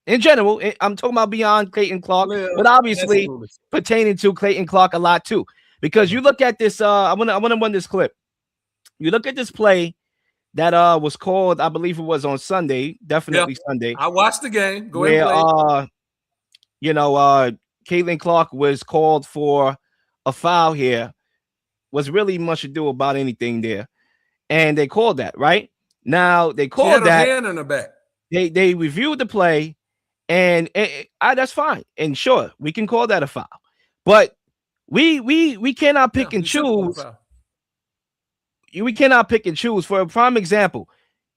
I'm talking about beyond Caitlin Clark, but obviously pertaining to Caitlin Clark a lot too. Because you look at this, I want to run this clip. You look at this play that was called, I believe it was on Sunday, definitely Sunday. I watched the game. Go ahead and play. Caitlin Clark was called for a foul here. Was really much ado about anything there, and they called that right now. They called that hand in the back. They reviewed the play, and that's fine. And sure, we can call that a foul, but we cannot pick and choose. We cannot pick and choose. For a prime example,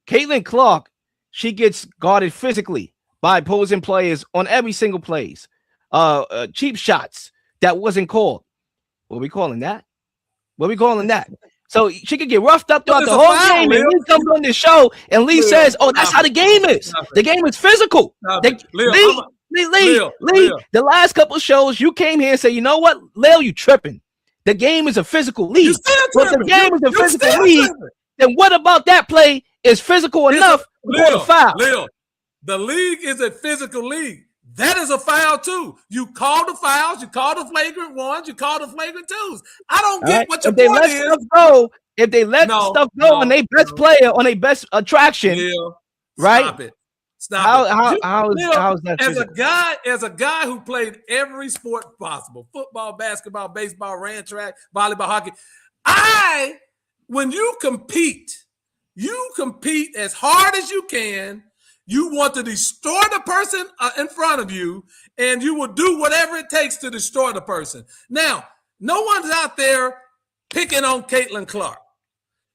Caitlin Clark, she gets guarded physically by opposing players on every single plays. Cheap shots that wasn't called. What are we calling that? What are we calling that? So she could get roughed up throughout the whole game, and Lee comes on the show, and Lee says, "Oh, that's how the game is. The game is physical." Lee, the last couple of shows, you came here and said, "You know what, Lil, you tripping. The game is a physical league. But the game is a physical league. Then what about that play is physical enough for the foul?" Lil, the league is a physical league. That is a foul too. You call the fouls, you call the flagrant ones, you call the flagrant twos. I don't get what your point is. If they let stuff go on their best player, on their best attraction, right? Stop it. Stop it. How is that physical? As a guy who played every sport possible, football, basketball, baseball, ran track, volleyball, hockey, when you compete as hard as you can. You want to destroy the person in front of you, and you will do whatever it takes to destroy the person. Now, no one's out there picking on Caitlin Clark.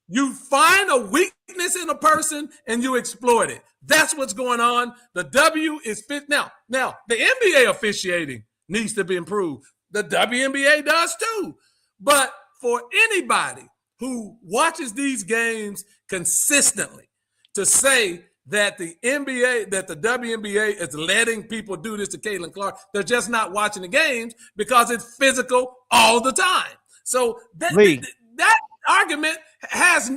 You find a weakness in a person, and you exploit it. That's what's going on. The W is fit. Now, the NBA officiating needs to be improved. The WNBA does too. But for anybody who watches these games consistently to say that the WNBA is letting people do this to Caitlin Clark, they're just not watching the games because it's physical all the time. So that argument has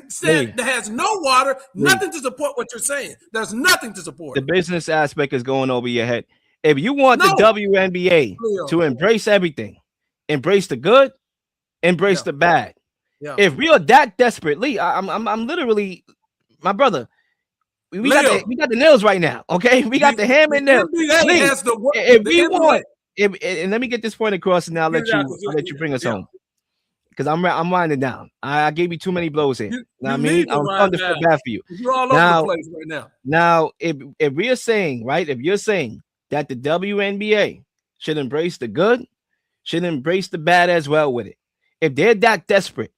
no water, nothing to support what you're saying. There's nothing to support. The business aspect is going over your head. If you want the WNBA to embrace everything, embrace the good, embrace the bad. Yeah. If we are that desperate, Lee, I'm literally, my brother. We got the nails right now, okay? We got the hammer and nails. And let me get this point across, and I'll let you bring us home, because I'm winding down. I gave you too many blows here. I'm starting to feel bad for you. You're all over the place right now. Now, if we are saying, right, if you're saying that the WNBA should embrace the good, should embrace the bad as well with it. If they're that desperate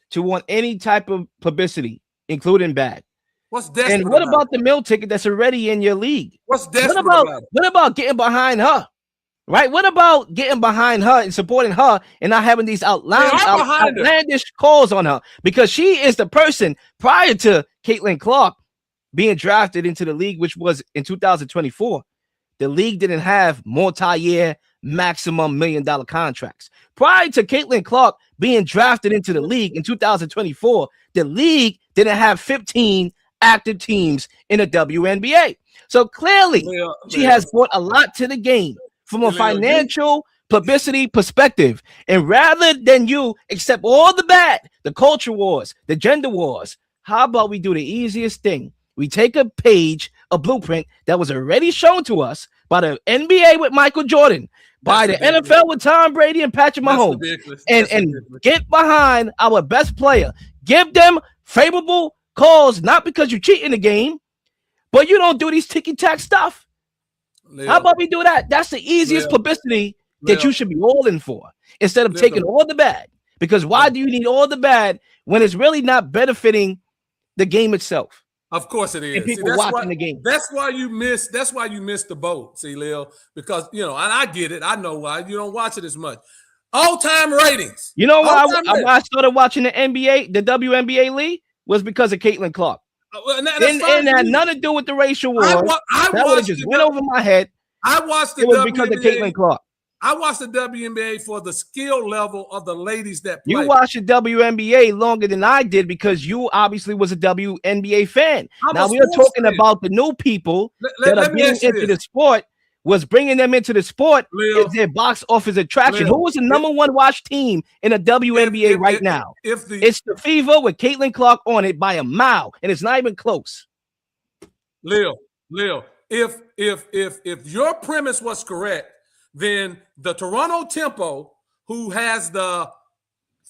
to want any type of publicity, including bad. What's desperate? And what about the meal ticket that's already in your league? What's desperate about it? What about getting behind her? Right? What about getting behind her and supporting her and not having these outlandish calls on her? Because she is the person prior to Caitlin Clark being drafted into the league, which was in 2024. The league didn't have multi-year maximum $1 million contracts. Prior to Caitlin Clark being drafted into the league in 2024, the league didn't have 15 active teams in the WNBA. So clearly, she has brought a lot to the game from a financial publicity perspective. And rather than you accept all the bad, the culture wars, the gender wars, how about we do the easiest thing? We take a page, a blueprint that was already shown to us by the NBA with Michael Jordan, by the NFL with Tom Brady and Patrick Mahomes, and get behind our best player. Give them favorable calls, not because you cheat in the game, but you don't do these ticky-tack stuff. How about we do that? That's the easiest publicity that you should be all in for, instead of taking all the bad. Because why do you need all the bad when it's really not benefiting the game itself? Of course it is. And people watching the game. That's why you missed the boat, see, Lil, because and I get it. I know why you don't watch it as much. All-time ratings. You know why I started watching the NBA, the WNBA league? was because of Caitlin Clark. And it had nothing to do with the racial war. That would have just went over my head. I watched the It was because of Caitlin Clark. I watched the WNBA for the skill level of the ladies that play. You watched the WNBA longer than I did because you obviously was a WNBA fan. Now we are talking about the new people that are getting into the sport. Was bringing them into the sport is their box office attraction. Who was the number one watch team in the WNBA right now? It's the Fever with Caitlin Clark on it by a mile, and it's not even close. Lil, if your premise was correct, then the Toronto Tempo, who has the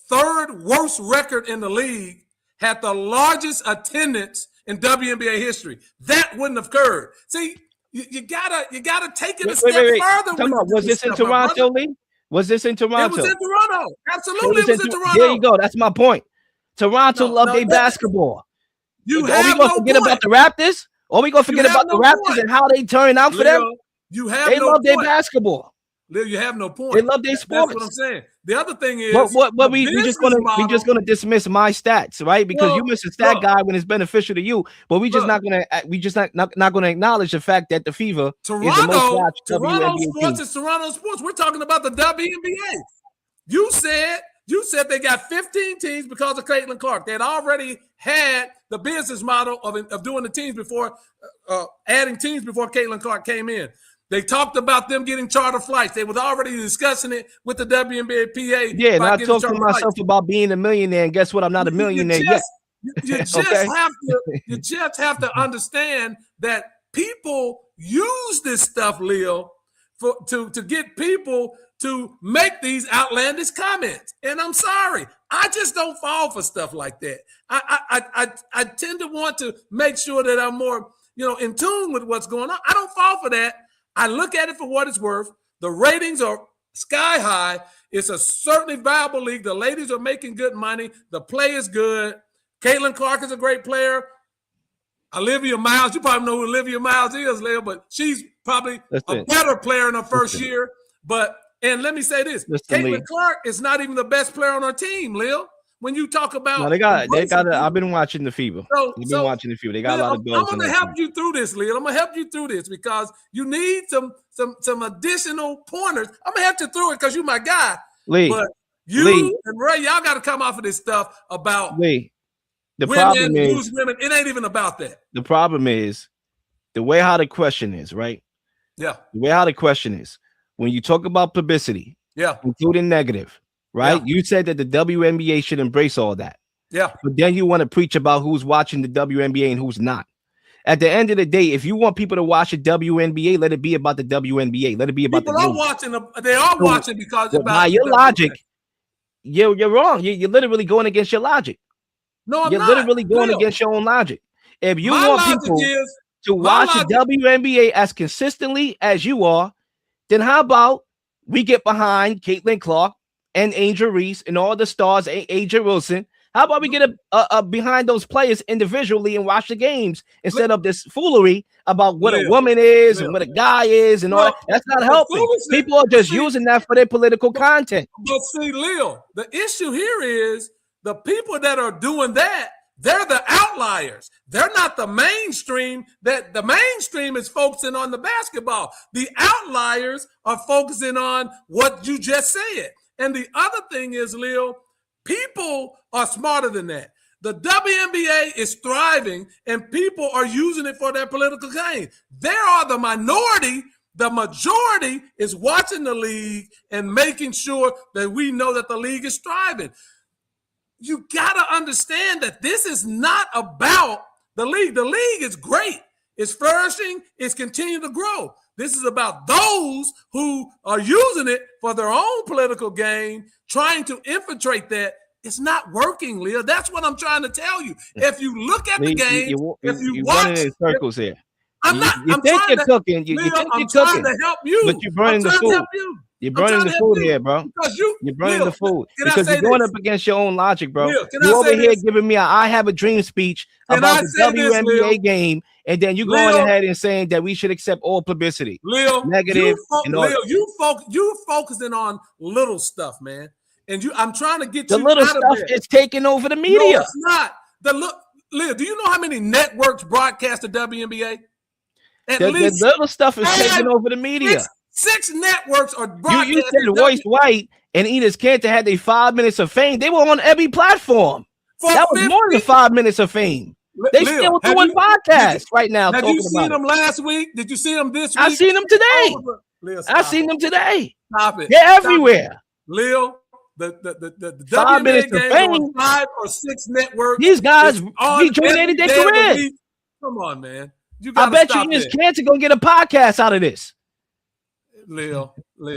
third worst record in the league, had the largest attendance in WNBA history. That wouldn't have occurred. See, you gotta take it a step further. Was this in Toronto, Lee? Was this in Toronto? It was in Toronto. Absolutely, it was in Toronto. There you go. That's my point. Toronto love their basketball. Are we gonna forget about the Raptors? Are we gonna forget about the Raptors and how they turn out for them? They love their basketball. Lil, you have no point. They love their sports. That's what I'm saying. The other thing is, we just gonna dismiss my stats, right? Because you miss a stat guy when it's beneficial to you, but we just not gonna acknowledge the fact that the Fever is the most watched Toronto WNBA sports team. is Toronto sports. We're talking about the WNBA. You said they got 15 teams because of Caitlin Clark. They had already had the business model of doing the teams before adding teams before Caitlin Clark came in. They talked about them getting charter flights. They was already discussing it with the WNBA PA. Yeah, and I talked to myself about being a millionaire, and guess what? I'm not a millionaire yet. You just have to understand that people use this stuff, Leo, to get people to make these outlandish comments. And I'm sorry, I just don't fall for stuff like that. I tend to want to make sure that I'm more, in tune with what's going on. I don't fall for that. I look at it for what it's worth. The ratings are sky high. It's a certainly viable league. The ladies are making good money. The play is good. Caitlin Clark is a great player. Olivia Miles, you probably know who Olivia Miles is, Leo, but she's probably a better player in her first year. And let me say this, Caitlin Clark is not even the best player on her team, Leo. When you talk about I've been watching the Fever. I've been watching the Fever. They got a lot of goals. I'm gonna help you through this, Leo. I'm gonna help you through this because you need some additional pointers. I'm gonna help you through it because you're my guy. Lee, but you and Ray, y'all got to come off of this stuff about Lee. The women problem lose women. It ain't even about that. The problem is the way how the question is, right? Yeah. The way how the question is when you talk about publicity, including negative. Right? Yeah. You said that the WNBA should embrace all that. Yeah. But then you want to preach about who's watching the WNBA and who's not. At the end of the day, if you want people to watch the WNBA, let it be about the WNBA. Let it be about people are watching. They are watching because by your logic, you're wrong. You're literally going against your logic. No, I'm you're not. Literally going against your own logic. If you want people to watch the WNBA as consistently as you are, then how about we get behind Caitlin Clark and Angel Reese and all the stars, AJ Wilson. How about we get behind those players individually and watch the games instead of this foolery about what a woman is and what a guy is and all that? That's not helping. People are just using that for their political content. But see, Lil, the issue here is the people that are doing that, they're the outliers. They're not the mainstream. That the mainstream is focusing on the basketball. The outliers are focusing on what you just said. And the other thing is, Lil, people are smarter than that. The WNBA is thriving, and people are using it for their political gain. There are the minority. The majority is watching the league and making sure that we know that the league is thriving. You got to understand that this is not about the league. The league is great. It's flourishing. It's continuing to grow. This is about those who are using it for their own political gain, trying to infiltrate that. It's not working, Leah. That's what I'm trying to tell you. If you look at the game, if you watch, running in circles here. I'm not. You think you're cooking. You think you're cooking. To help you, but you're burning the food. You're burning the food here, bro. You're burning the food because you're going up against your own logic, bro. You're over here giving me a "I have a dream" speech about the WNBA game, and then you going ahead and saying that we should accept all publicity, negative. You focusing on little stuff, man. And I'm trying to get the you little out stuff of there. Is taking over the media. No, it's not. Leah, do you know how many networks broadcast the WNBA? At The least little stuff is taking over the media. Six networks are You broadcasting. said Royce White and Enos Cantor had their 5 minutes of fame. They were on every platform. That was more than 5 minutes of fame. They Leah, still doing podcasts right now. Have talking you seen about them last week? Did you see them this week? I seen them today. Leah, I seen them today. Stop it. They're everywhere. Leo, the 5 WNBA minutes of games fame. on 5 or 6 networks. These guys on rejuvenated their every day of the career. week. Come on, man. You I gotta bet you stop Enos that. Cantor gonna get a podcast out of this. Leo,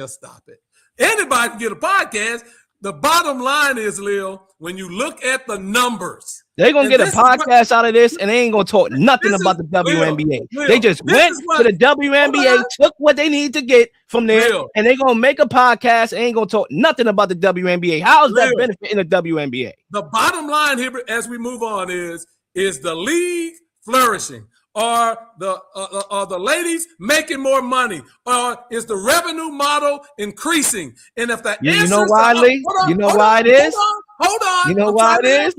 stop it. Anybody can get a podcast. The bottom line is, Leo, when you look at the numbers, They're gonna get a podcast out of this, and they ain't gonna talk nothing about the WNBA. Leo, they just went to the WNBA, took what they need to get from there, and they're gonna make a podcast and ain't gonna talk nothing about the WNBA. How is that benefiting the WNBA? The bottom line here, as we move on, is the league flourishing? Are the ladies making more money? Or is the revenue model increasing? And if the you know why, Lee? You know why it is? Hold on. You know why it is?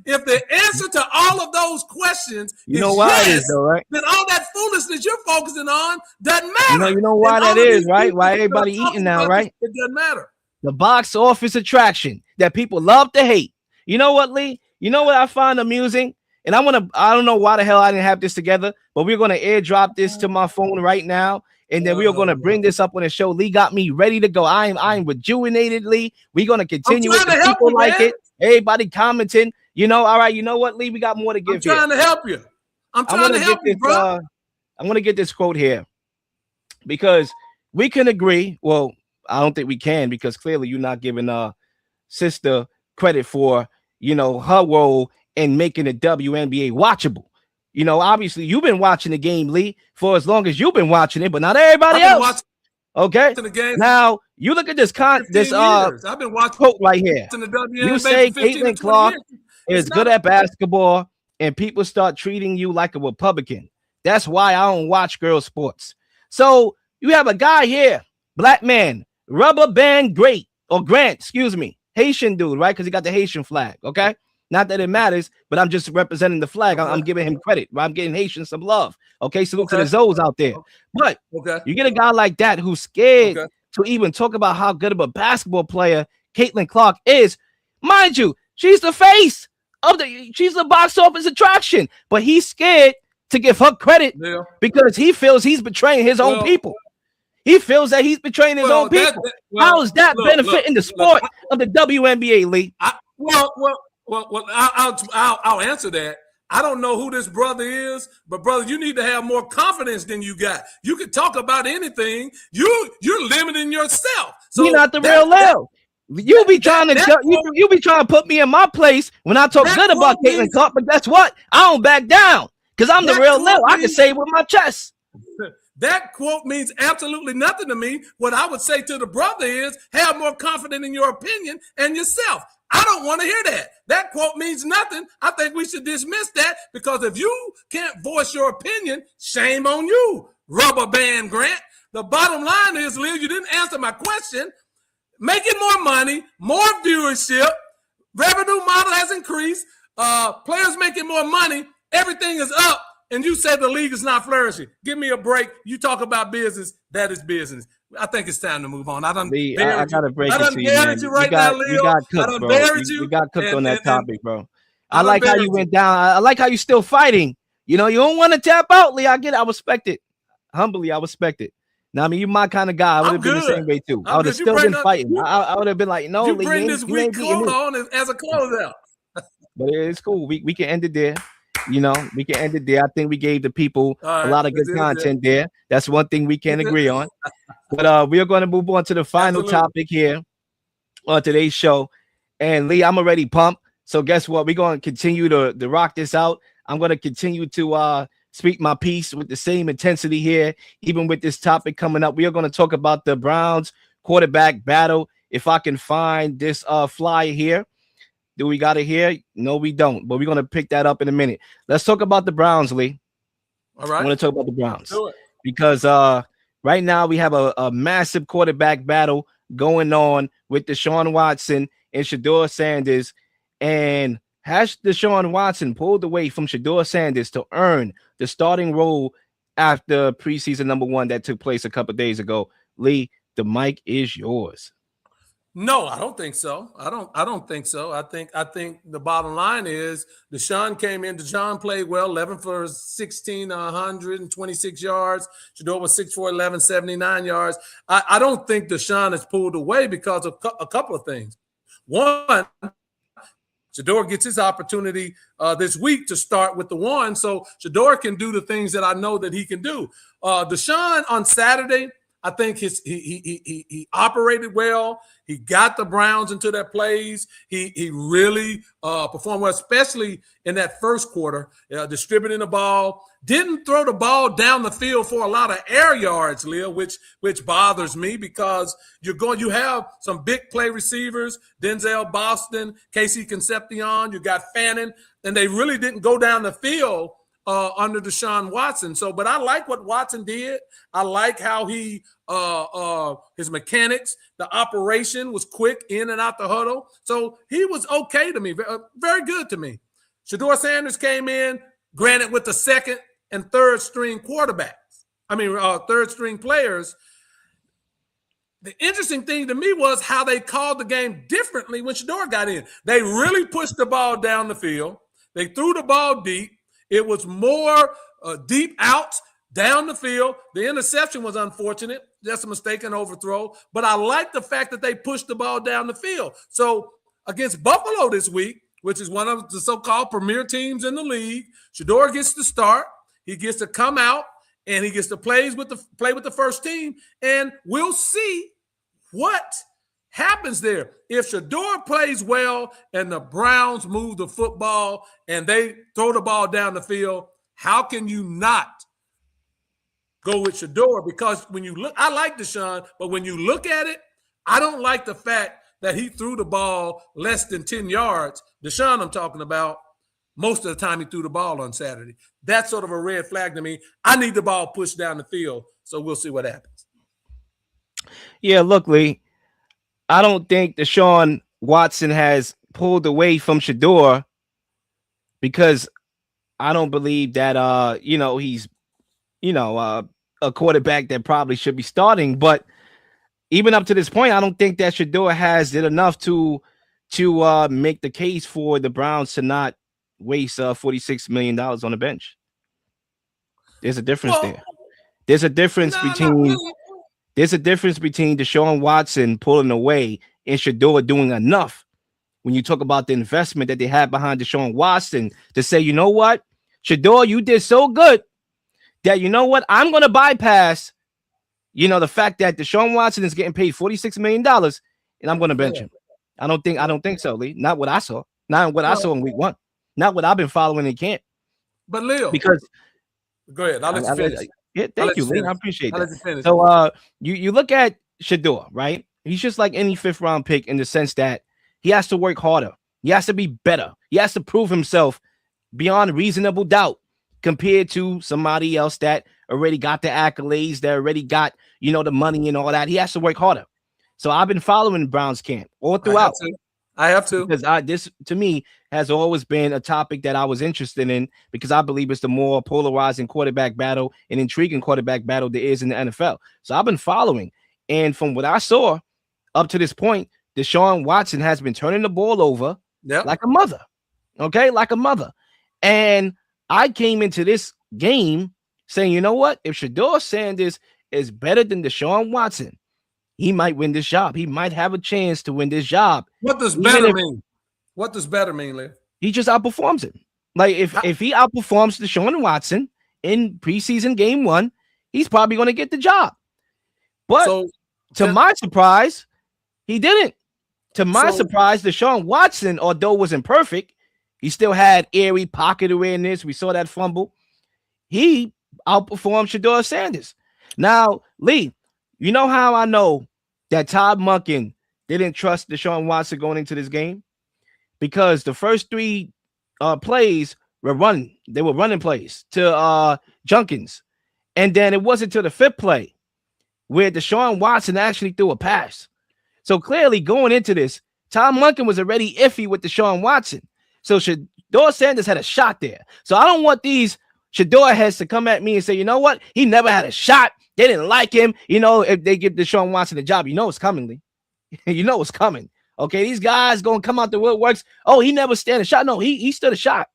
If the answer to all of those questions you know why it is, though, right? Then all that foolishness you're focusing on doesn't matter. You know why that is, right? Why everybody eating now, right? It doesn't matter. The box office attraction that people love to hate. You know what, Lee? You know what I find amusing? And I don't know why the hell I didn't have this together, but we're going to airdrop this to my phone right now. And then we are going to bring this up on the show. Lee got me ready to go. I am rejuvenated, Lee. We're going to continue with the people like it. Everybody commenting. All right. You know what, Lee? We got more to give I'm trying to help you. I'm trying to help you, bro. I'm going to get this quote here because we can agree. Well, I don't think we can because clearly you're not giving sister credit for, her role and making the WNBA watchable. Obviously you've been watching the game, Lee, for as long as you've been watching it, but not everybody else. Okay. Now you look at this I've been watching quote right here. You say Caitlin Clark is good at basketball, and people start treating you like a Republican. That's why I don't watch girls sports. So you have a guy here, black man, rubber band Grant, Haitian dude, right? Because he got the Haitian flag. Okay. Not that it matters, but I'm just representing the flag. I'm giving him credit. I'm getting Haitians some love. Okay, salute to the Zoes out there. But you get a guy like that who's scared to even talk about how good of a basketball player Caitlin Clark is. Mind you, she's the face of she's the box office attraction, but he's scared to give her credit because he feels he's betraying his own people. He feels that he's betraying his own people. How is that benefiting the sport of the WNBA, Lee? Well, I'll answer that. I don't know who this brother is, but brother, you need to have more confidence than you got. You can talk about anything. You're limiting yourself. So you're not the real Lil. You be trying to put me in my place when I talk good about Caitlin Clark, but guess what? I don't back down because I'm the real Lil. I can say it with my chest. That quote means absolutely nothing to me. What I would say to the brother is have more confidence in your opinion and yourself. I don't want to hear that. That quote means nothing. I think we should dismiss that because if you can't voice your opinion, shame on you, rubber band Grant. The bottom line is, Lil, you didn't answer my question. Making more money, more viewership, revenue model has increased, players making more money, everything is up, and you say the league is not flourishing. Give me a break. You talk about business, that is business. I think it's time to move on. I gotta break it to you, man. You got cooked, bro. You got cooked on that topic, bro. I like how you went down. I like how you still fighting. You don't want to tap out, Lee. I get it. I respect it. Humbly, I respect it. Now, I mean, you're my kind of guy. I would have been the same way too. I would have still been fighting. I would have been like, no, Lee, bring this week on as a closeout. But it's cool. We can end it there. We can end it there. I think we gave the people a lot of good content there. That's one thing we can agree on. But we are going to move on to the final topic here on today's show. And Lee, I'm already pumped. So guess what? We're going to continue to rock this out. I'm going to continue to speak my piece with the same intensity here, even with this topic coming up. We are going to talk about the Browns quarterback battle. If I can find this flyer here. Do we got it here? No, we don't. But we're going to pick that up in a minute. Let's talk about the Browns, Lee. All right. I want to talk about the Browns. Because right now we have a massive quarterback battle going on with Deshaun Watson and Shedeur Sanders. And Has Deshaun Watson pulled away from Shedeur Sanders to earn the starting role after preseason number 1 that took place a couple days ago? Lee, the mic is yours. No, I don't think so. I don't think so. I think the bottom line is Deshaun came in. Deshaun played well, 11 for 16, 126 yards. Shedeur was 6 for 11, 79 yards. I don't think Deshaun has pulled away because of a couple of things. One, Shedeur gets his opportunity this week to start with the 1, so Shedeur can do the things that I know that he can do. Deshaun on Saturday, I think he operated well. He got the Browns into their plays. He really performed well, especially in that first quarter, distributing the ball. Didn't throw the ball down the field for a lot of air yards, Leah, which bothers me because you have some big play receivers, Denzel Boston, Casey Concepcion, you got Fannin, and they really didn't go down the field under Deshaun Watson. So, but I like what Watson did. I like how he his mechanics, the operation was quick in and out the huddle. So he was okay to me, very good to me. Shedeur Sanders came in, granted with the second and third string quarterbacks. Third string players. The interesting thing to me was how they called the game differently when Shedeur got in. They really pushed the ball down the field. They threw the ball deep. It was more deep outs down the field. The interception was unfortunate. Just a mistaken overthrow. But I like the fact that they pushed the ball down the field. So against Buffalo this week, which is one of the so-called premier teams in the league, Shedeur gets to start. He gets to come out, and he gets to play with the first team. And we'll see what happens there. If Shedeur plays well and the Browns move the football and they throw the ball down the field, how can you not go with Shedeur? Because when you look, I like Deshaun, but when you look at it, I don't like the fact that he threw the ball less than 10 yards. Deshaun, I'm talking about, most of the time he threw the ball on Saturday. That's sort of a red flag to me. I need the ball pushed down the field, so we'll see what happens. Yeah, look, Lee, I don't think Deshaun Watson has pulled away from Shedeur because I don't believe that he's a quarterback that probably should be starting. But even up to this point, I don't think that Shedeur has did enough to make the case for the Browns to not waste $46 million on the bench. There's a difference there. There's a difference between Deshaun Watson pulling away and Shedeur doing enough. When you talk about the investment that they had behind Deshaun Watson to say, you know what, Shedeur, you did so good that, you know what, I'm going to bypass, the fact that Deshaun Watson is getting paid $46 million and I'm going to bench him. I don't think so, Lee. Not what I saw. Not what I saw in week 1. Not what I've been following in camp. But Leo, because go ahead. I'll let you finish. Yeah, thank you, Lee. I appreciate I'll that. let you finish. So you look at Shedeur, right? He's just like any 5th round pick in the sense that he has to work harder. He has to be better. He has to prove himself beyond reasonable doubt compared to somebody else that already got the accolades, that already got, the money and all that. He has to work harder. So I've been following Browns camp all throughout. I have to. Because this, to me, has always been a topic that I was interested in because I believe it's the more polarizing quarterback battle and intriguing quarterback battle there is in the NFL. So I've been following. And from what I saw up to this point, Deshaun Watson has been turning the ball over like a mother. Okay? Like a mother. And I came into this game saying, you know what? If Shedeur Sanders is better than Deshaun Watson, he might win this job. He might have a chance to win this job. What does better mean? What does better mean, Lee? He just outperforms him. Like if he outperforms Deshaun Watson in preseason game 1, he's probably going to get the job. But to my surprise, he didn't. To my surprise, Deshaun Watson, although wasn't perfect, he still had airy pocket awareness. We saw that fumble. He outperformed Shedeur Sanders. Now, Lee, you know how I know that Todd Monken didn't trust Deshaun Watson going into this game? Because the first 3 plays were running. They were running plays to Junkins. And then it wasn't until the 5th play where Deshaun Watson actually threw a pass. So clearly going into this, Todd Monken was already iffy with Deshaun Watson. So Shedeur Sanders had a shot there. So I don't want these Shedeur heads to come at me and say, you know what? He never had a shot. They didn't like him. You know, if they give Deshaun Watson the job, you know it's coming, Lee. You know it's coming. Okay, these guys going to come out the woodworks. Oh, he never stand a shot. No, he stood a shot.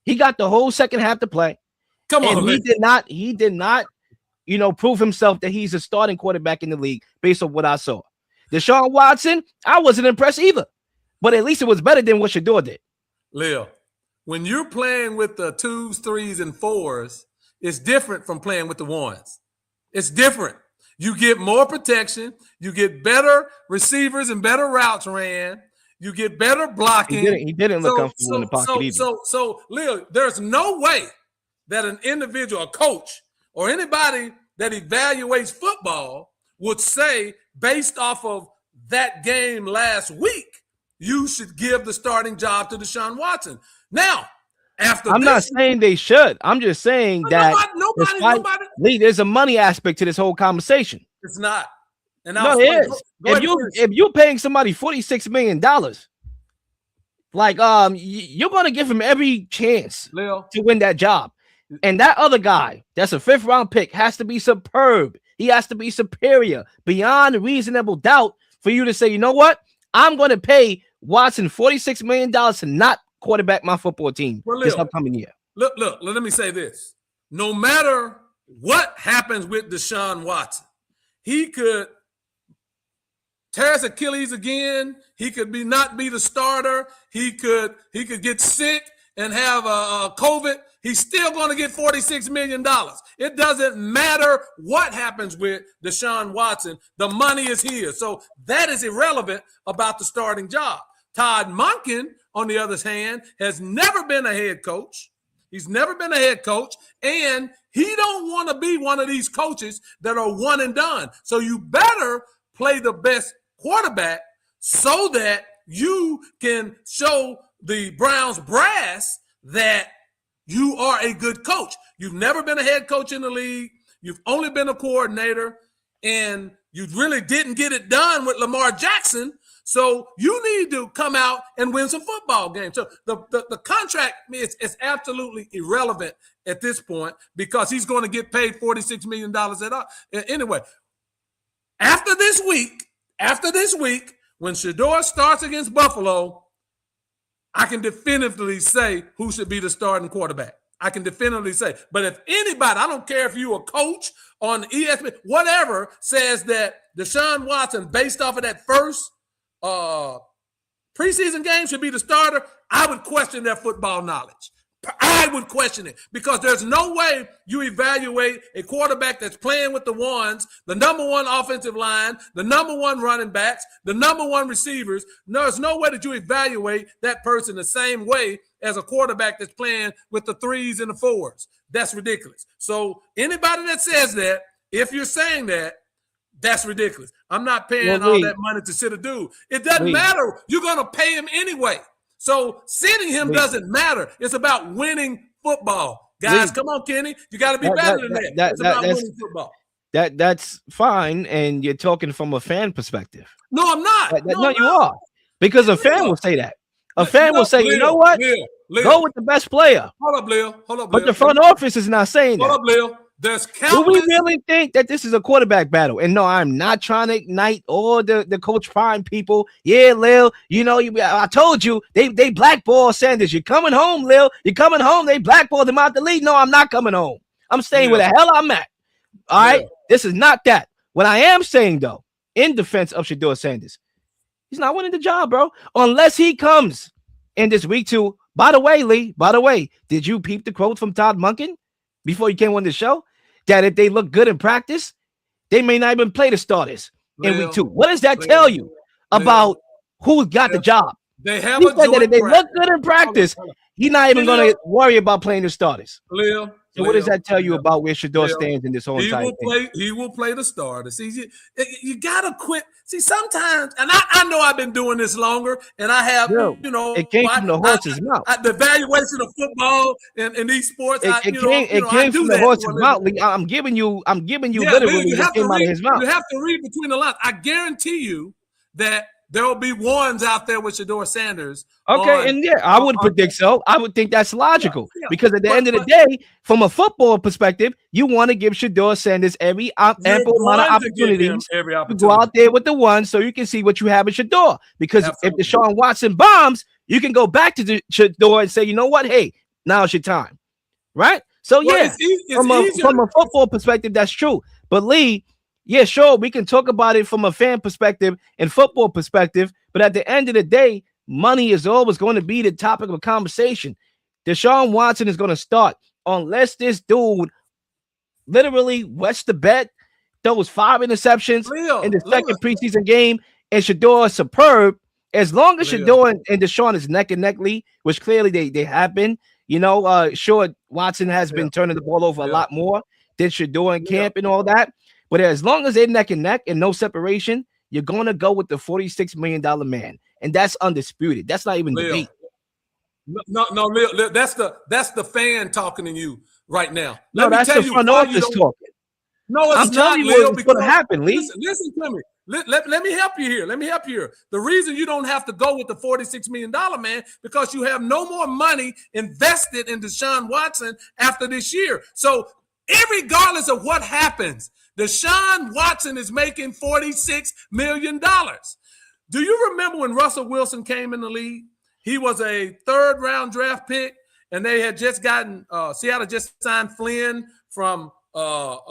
He got the whole second half to play. Come on, and he did not, you know, prove himself that he's a starting quarterback in the league based on what I saw. Deshaun Watson, I wasn't impressed either. But at least it was better than what Shedeur did. Lil, when you're playing with the 2s, 3s, and 4s, it's different from playing with the 1s. It's different. You get more protection. You get better receivers and better routes ran. You get better blocking. He didn't look comfortable in the pocket either. So, Lil, there's no way that an individual, a coach, or anybody that evaluates football would say, based off of that game last week, you should give the starting job to Deshaun Watson. Now, I'm not saying they should. I'm just saying that nobody. Lee, there's a money aspect to this whole conversation. It's not. And no, it is. If you're paying somebody $46 million, like you're gonna give him every chance Lil, to win that job. And that other guy, that's a 5th round pick, has to be superb. He has to be superior beyond reasonable doubt for you to say, you know what? I'm going to pay Watson $46 million to not quarterback my football team this upcoming year. Look, let me say this. No matter what happens with Deshaun Watson, he could tear his Achilles again. He could not be the starter. He could get sick and have COVID. He's still going to get $46 million. It doesn't matter what happens with Deshaun Watson. The money is here. So that is irrelevant about the starting job. Todd Monken, on the other hand, has never been a head coach. He's never been a head coach, and he don't want to be one of these coaches that are one and done. So you better play the best quarterback so that you can show the Browns brass that you are a good coach. You've never been a head coach in the league. You've only been a coordinator, and you really didn't get it done with Lamar Jackson. So you need to come out and win some football games. So the contract is absolutely irrelevant at this point because he's going to get paid $46 million anyway. After this week, when Shedeur starts against Buffalo, I can definitively say who should be the starting quarterback. I can definitively say. But if anybody, I don't care if you're a coach on ESPN, whatever, says that Deshaun Watson, based off of that first preseason game, should be the starter, I would question their football knowledge. I would question it because there's no way you evaluate a quarterback that's playing with the ones, the number one offensive line, the number one running backs, the number one receivers. There's no way that you evaluate that person the same way as a quarterback that's playing with the 3s and the 4s. That's ridiculous. So anybody that says that, if you're saying that, that's ridiculous. I'm not paying all that money to sit a dude. It doesn't matter. You're going to pay him anyway. So sitting him doesn't matter. It's about winning football. Guys, come on, Kenny. You got to be better than that. It's about winning football. That's fine, and you're talking from a fan perspective. No, I'm not. No, you are. Because a fan will say that. A fan will say, you know what? Go with the best player. Hold up, Lil. But the front office is not saying that. Hold up, Lil. There's countless. Do we really think that this is a quarterback battle? And no, I'm not trying to ignite all the Coach Prime people. Yeah, Lil, you know, I told you they blackball Sanders. You're coming home, Lil. You're coming home. They blackballed him out the league. No, I'm not coming home. I'm staying where the hell I'm at. All right, this is not that. What I am saying though, in defense of Shedeur Sanders, he's not winning the job, bro, unless he comes in this week 2. By the way, Lee, did you peep the quote from Todd Monken before you came on the show? That if they look good in practice, they may not even play the starters in week 2. What does that tell you about who got the job? They have he said that if they look good in practice, he's not even going to worry about playing the starters. So what does that tell you about where Shedeur stands in this whole entire thing? He will play the starter. See, you got to quit. See, sometimes, and I know I've been doing this longer, and I have, it came from the horse's mouth. The evaluation of football and these sports. It came from the horse's mouth. I'm giving you literally what came out of his mouth. You have to read between the lines. I guarantee you that there will be ones out there with Shedeur Sanders. Okay, and yeah, I would predict so. I would think that's logical because at the end of the day, from a football perspective, you want to give Shedeur Sanders every ample amount of opportunities to go out there with the one so you can see what you have in Shedeur. Because if Deshaun Watson bombs, you can go back to the Shedeur and say, you know what? Hey, now's your time. Right? So, from a football perspective, that's true. But Lee, yeah, sure, we can talk about it from a fan perspective and football perspective. But at the end of the day, money is always going to be the topic of conversation. Deshaun Watson is going to start unless this dude literally wets the bet, throws 5 interceptions in the second preseason game, and Shedeur is superb. As long as Shedeur and Deshaun is neck and neck, Lee, which clearly they have been, sure, Watson has been turning the ball over a lot more than Shedeur in camp and all that. But as long as they're neck and neck and no separation, you're going to go with the $46 million man. And that's undisputed. That's not even debate. No, Leo, that's the fan talking to you right now. That's the front office talking. No, it's I'm telling you what's going to happen, Lee. Listen to me. Let me help you here. The reason you don't have to go with the $46 million man because you have no more money invested in Deshaun Watson after this year. So, regardless of what happens, Deshaun Watson is making $46 million. Do you remember when Russell Wilson came in the league? He was a 3rd-round draft pick, and they had just gotten Seattle just signed Flynn from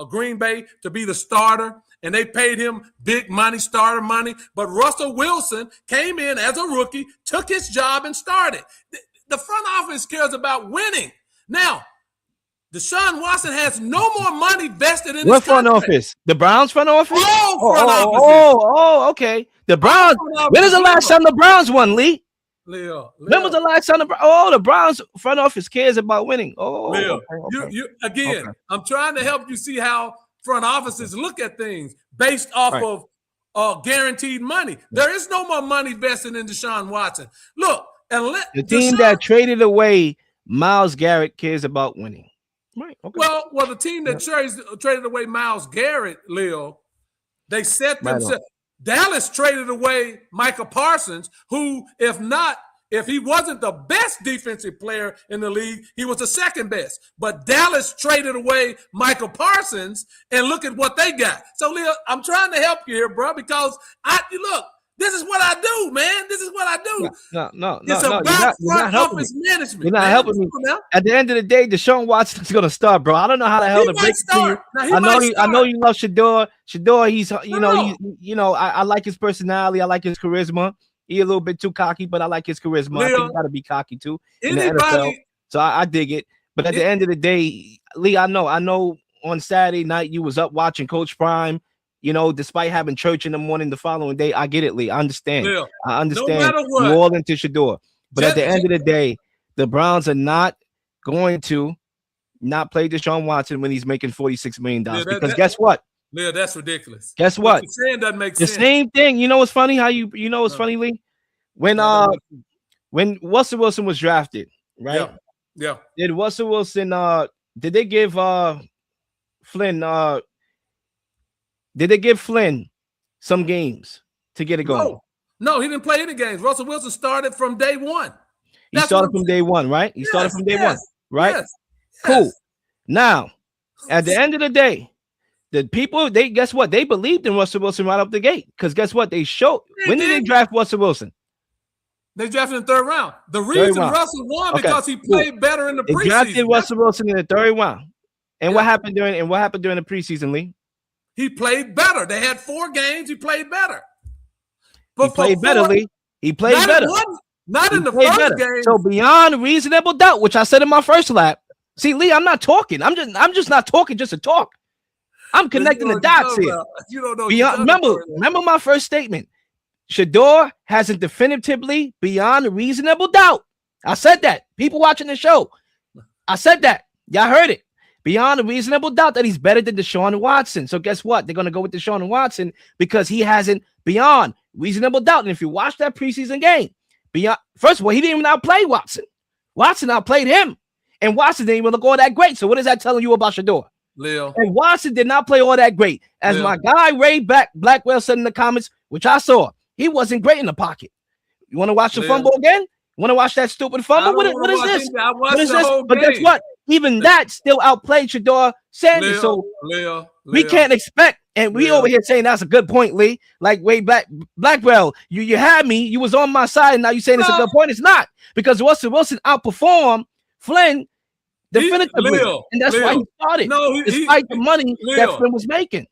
Green Bay to be the starter, and they paid him big money, starter money. But Russell Wilson came in as a rookie, took his job, and started. The front office cares about winning. Now, Deshaun Watson has no more money vested in what front office? The Browns front office? Okay. The Browns. When is the last time the Browns won, Lee? Leo. When was the last time the Browns front office cares about winning? Leo, okay. I'm trying to help you see how front offices look at things based off of guaranteed money. There is no more money vested in Deshaun Watson. Look, the team that traded away Myles Garrett cares about winning. Right. Okay. Well, the team that traded away Myles Garrett, Leo, they set themselves. Dallas traded away Micah Parsons, who, if he wasn't the best defensive player in the league, he was the second best. But Dallas traded away Micah Parsons, and look at what they got. So, Leo, I'm trying to help you here, bro, because look. This is what I do, man. This is what I do. No. It's about front office management. You're not helping me. At the end of the day, Deshaun Watson is going to start, bro. I don't know how the hell to break it to you. I know you love Shedeur. Shedeur, he's I like his personality. I like his charisma. He's a little bit too cocky, but I like his charisma. I think you got to be cocky too in the NFL. So I dig it. But at the end of the day, Lee, I know on Saturday night you was up watching Coach Prime. Despite having church in the morning the following day, I get it, Lee. I understand. Yeah. I understand. You're all into Shedeur. But at the end of the day, the Browns are not going to not play Deshaun Watson when he's making $46 million. Because guess what? Yeah, that's ridiculous. Guess what? What you're saying doesn't make sense. The same thing. You know what's funny? What's funny, Lee? When Russell Wilson was drafted, right? Yeah. Did Russell Wilson did they give Flynn did they give Flynn some games to get it going? No, he didn't play any games. Russell Wilson started from day one. He started from day one, right? He started from day one, right? Yes. Cool. Now, at the end of the day, the people, guess what? They believed in Russell Wilson right up the gate. Because guess what? They showed. When did they draft Russell Wilson? They drafted in the 3rd round. The reason Russell won because he played better in the preseason. They drafted Russell Wilson in the 3rd round. And what happened during the preseason, Lee? He played better. They had 4 games. He played better. But he played better, Lee. He played better. Not in the first game. So beyond reasonable doubt, which I said in my first lap. See, Lee, I'm not talking. I'm just not talking just to talk. I'm connecting the dots here. You don't know. Remember my first statement. Shedeur hasn't definitively beyond reasonable doubt. I said that. People watching the show. I said that. Y'all heard it. Beyond a reasonable doubt that he's better than Deshaun Watson. So guess what? They're going to go with Deshaun Watson because he hasn't beyond reasonable doubt. And if you watch that preseason game, first of all, he didn't even outplay Watson. Watson outplayed him. And Watson didn't even look all that great. So what is that telling you about Shedeur? Leo. And Watson did not play all that great. As my guy Ray Blackwell said in the comments, which I saw, He wasn't great in the pocket. You want to watch the Lil. fumble again? You want to watch that stupid fumble? What is this? What is this? But guess what? Even that still outplayed Shedeur Sanders. So we can't expect, and we over here saying that's a good point, Lee. Like way back, Blackwell, you had me. You was on my side, and now you saying it's a good point. It's not, because Russell Wilson outperformed Flynn definitively, and that's why he started. Despite the money that Flynn was making.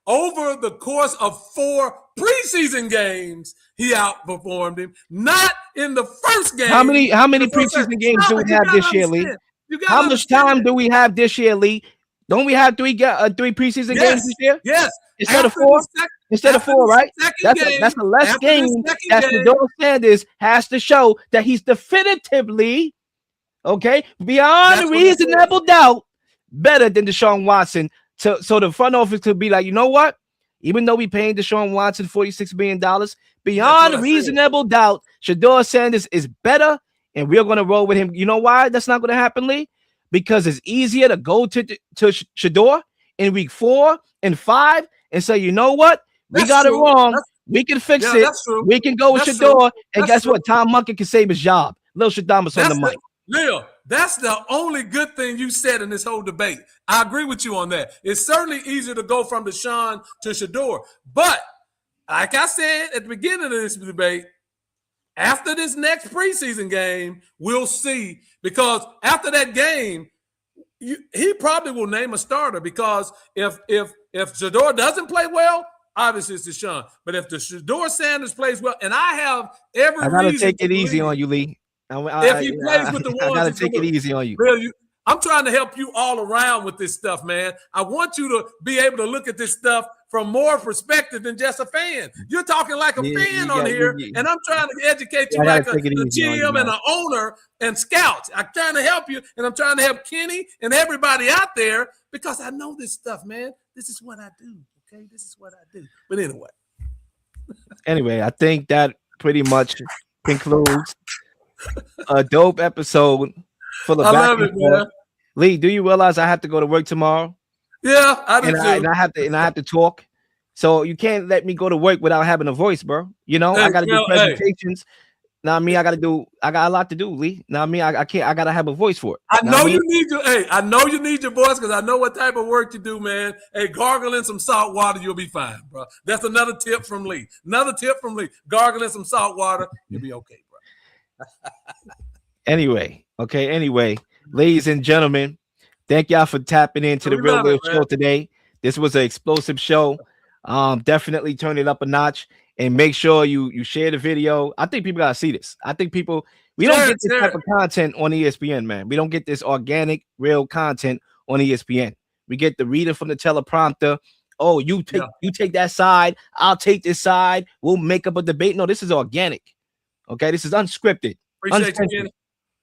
Over the course of 4 preseason games, he outperformed him. Not in the first game. How many preseason games do we have this year, Lee? How much time do we have this year, Lee? Don't we have 3 preseason games this year? Yes. Instead of 4? Instead of 4, right? That's the less game that Shedeur Sanders has to show that he's definitively, okay, beyond reasonable doubt, better than Deshaun Watson. So the front office could be like, you know what? Even though we paying Deshaun Watson $46 million, beyond reasonable doubt, Shedeur Sanders is better, and we're going to roll with him. You know why that's not going to happen, Lee? Because it's easier to go to Shedeur in week 4 and 5 and say, you know what? We got it wrong. We can fix it. We can go with Shedeur. And guess what? Tom Munkin can save his job. Lil Shadamas on the mic. Lil, that's the only good thing you said in this whole debate. I agree with you on that. It's certainly easier to go from Deshaun to Shedeur. But like I said at the beginning of this debate, after this next preseason game, we'll see. Because after that game, he probably will name a starter. Because if Shedeur doesn't play well, obviously it's Deshaun. But if the Shedeur Sanders plays well, and I have every reason, I gotta take it easy on you, Lee. If he plays with the ones, I gotta take it easy on you. I'm trying to help you all around with this stuff, man. I want you to be able to look at this stuff from more perspective than just a fan. You're talking like a fan on here, and I'm trying to educate you like a GM and an owner and scouts. I'm trying to help you, and I'm trying to help Kenny and everybody out there because I know this stuff, man. This is what I do, okay? This is what I do. But anyway, I think that pretty much concludes a dope episode full of I love it, man. Lee, do you realize I have to go to work tomorrow? Yeah, I do too. And I have to talk. So you can't let me go to work without having a voice, bro. You know, I gotta do presentations. Now I got a lot to do, Lee. Now I gotta have a voice for it. I know you need your voice because I know what type of work you do, man. Hey, gargle in some salt water, you'll be fine, bro. That's another tip from Lee. Gargle in some salt water, you'll be okay, bro. Anyway, ladies and gentlemen, thank y'all for tapping into the Real Lil Show today. This was an explosive show. Definitely turn it up a notch and make sure you share the video. I think people gotta see this. I think we don't get this type of content on ESPN, man. We don't get this organic, real content on ESPN. We get the reader from the teleprompter. Oh, you take that side, I'll take this side. We'll make up a debate. No, this is organic. Okay, this is unscripted. Appreciate you, Kenny.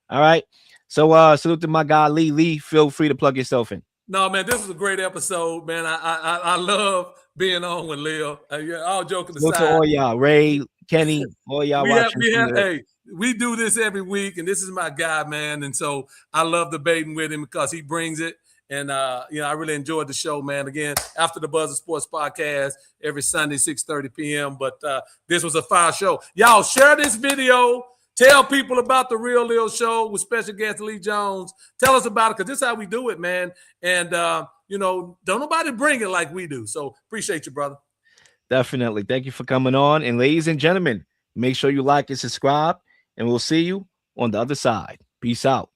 All right. So salute to my guy Lee. Lee, feel free to plug yourself in. No, man, this was a great episode, man. I love being on with Lil. All joking aside. Salute to all y'all, Ray, Kenny, all y'all watching. We do this every week, and this is my guy, man. And so I love debating with him because he brings it. And I really enjoyed the show, man. Again, After the Buzz of Sports podcast every Sunday, 6:30 p.m. But this was a fire show. Y'all share this video. Tell people about the Real Lil Show with special guest Lee Jones. Tell us about it because this is how we do it, man. And, don't nobody bring it like we do. So appreciate you, brother. Definitely. Thank you for coming on. And ladies and gentlemen, make sure you like and subscribe. And we'll see you on the other side. Peace out.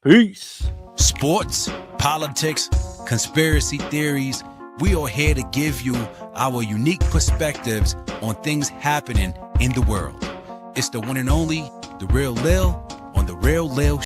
Peace. Sports, politics, conspiracy theories. We are here to give you our unique perspectives on things happening in the world. It's the one and only The Real Lil on The Real Lil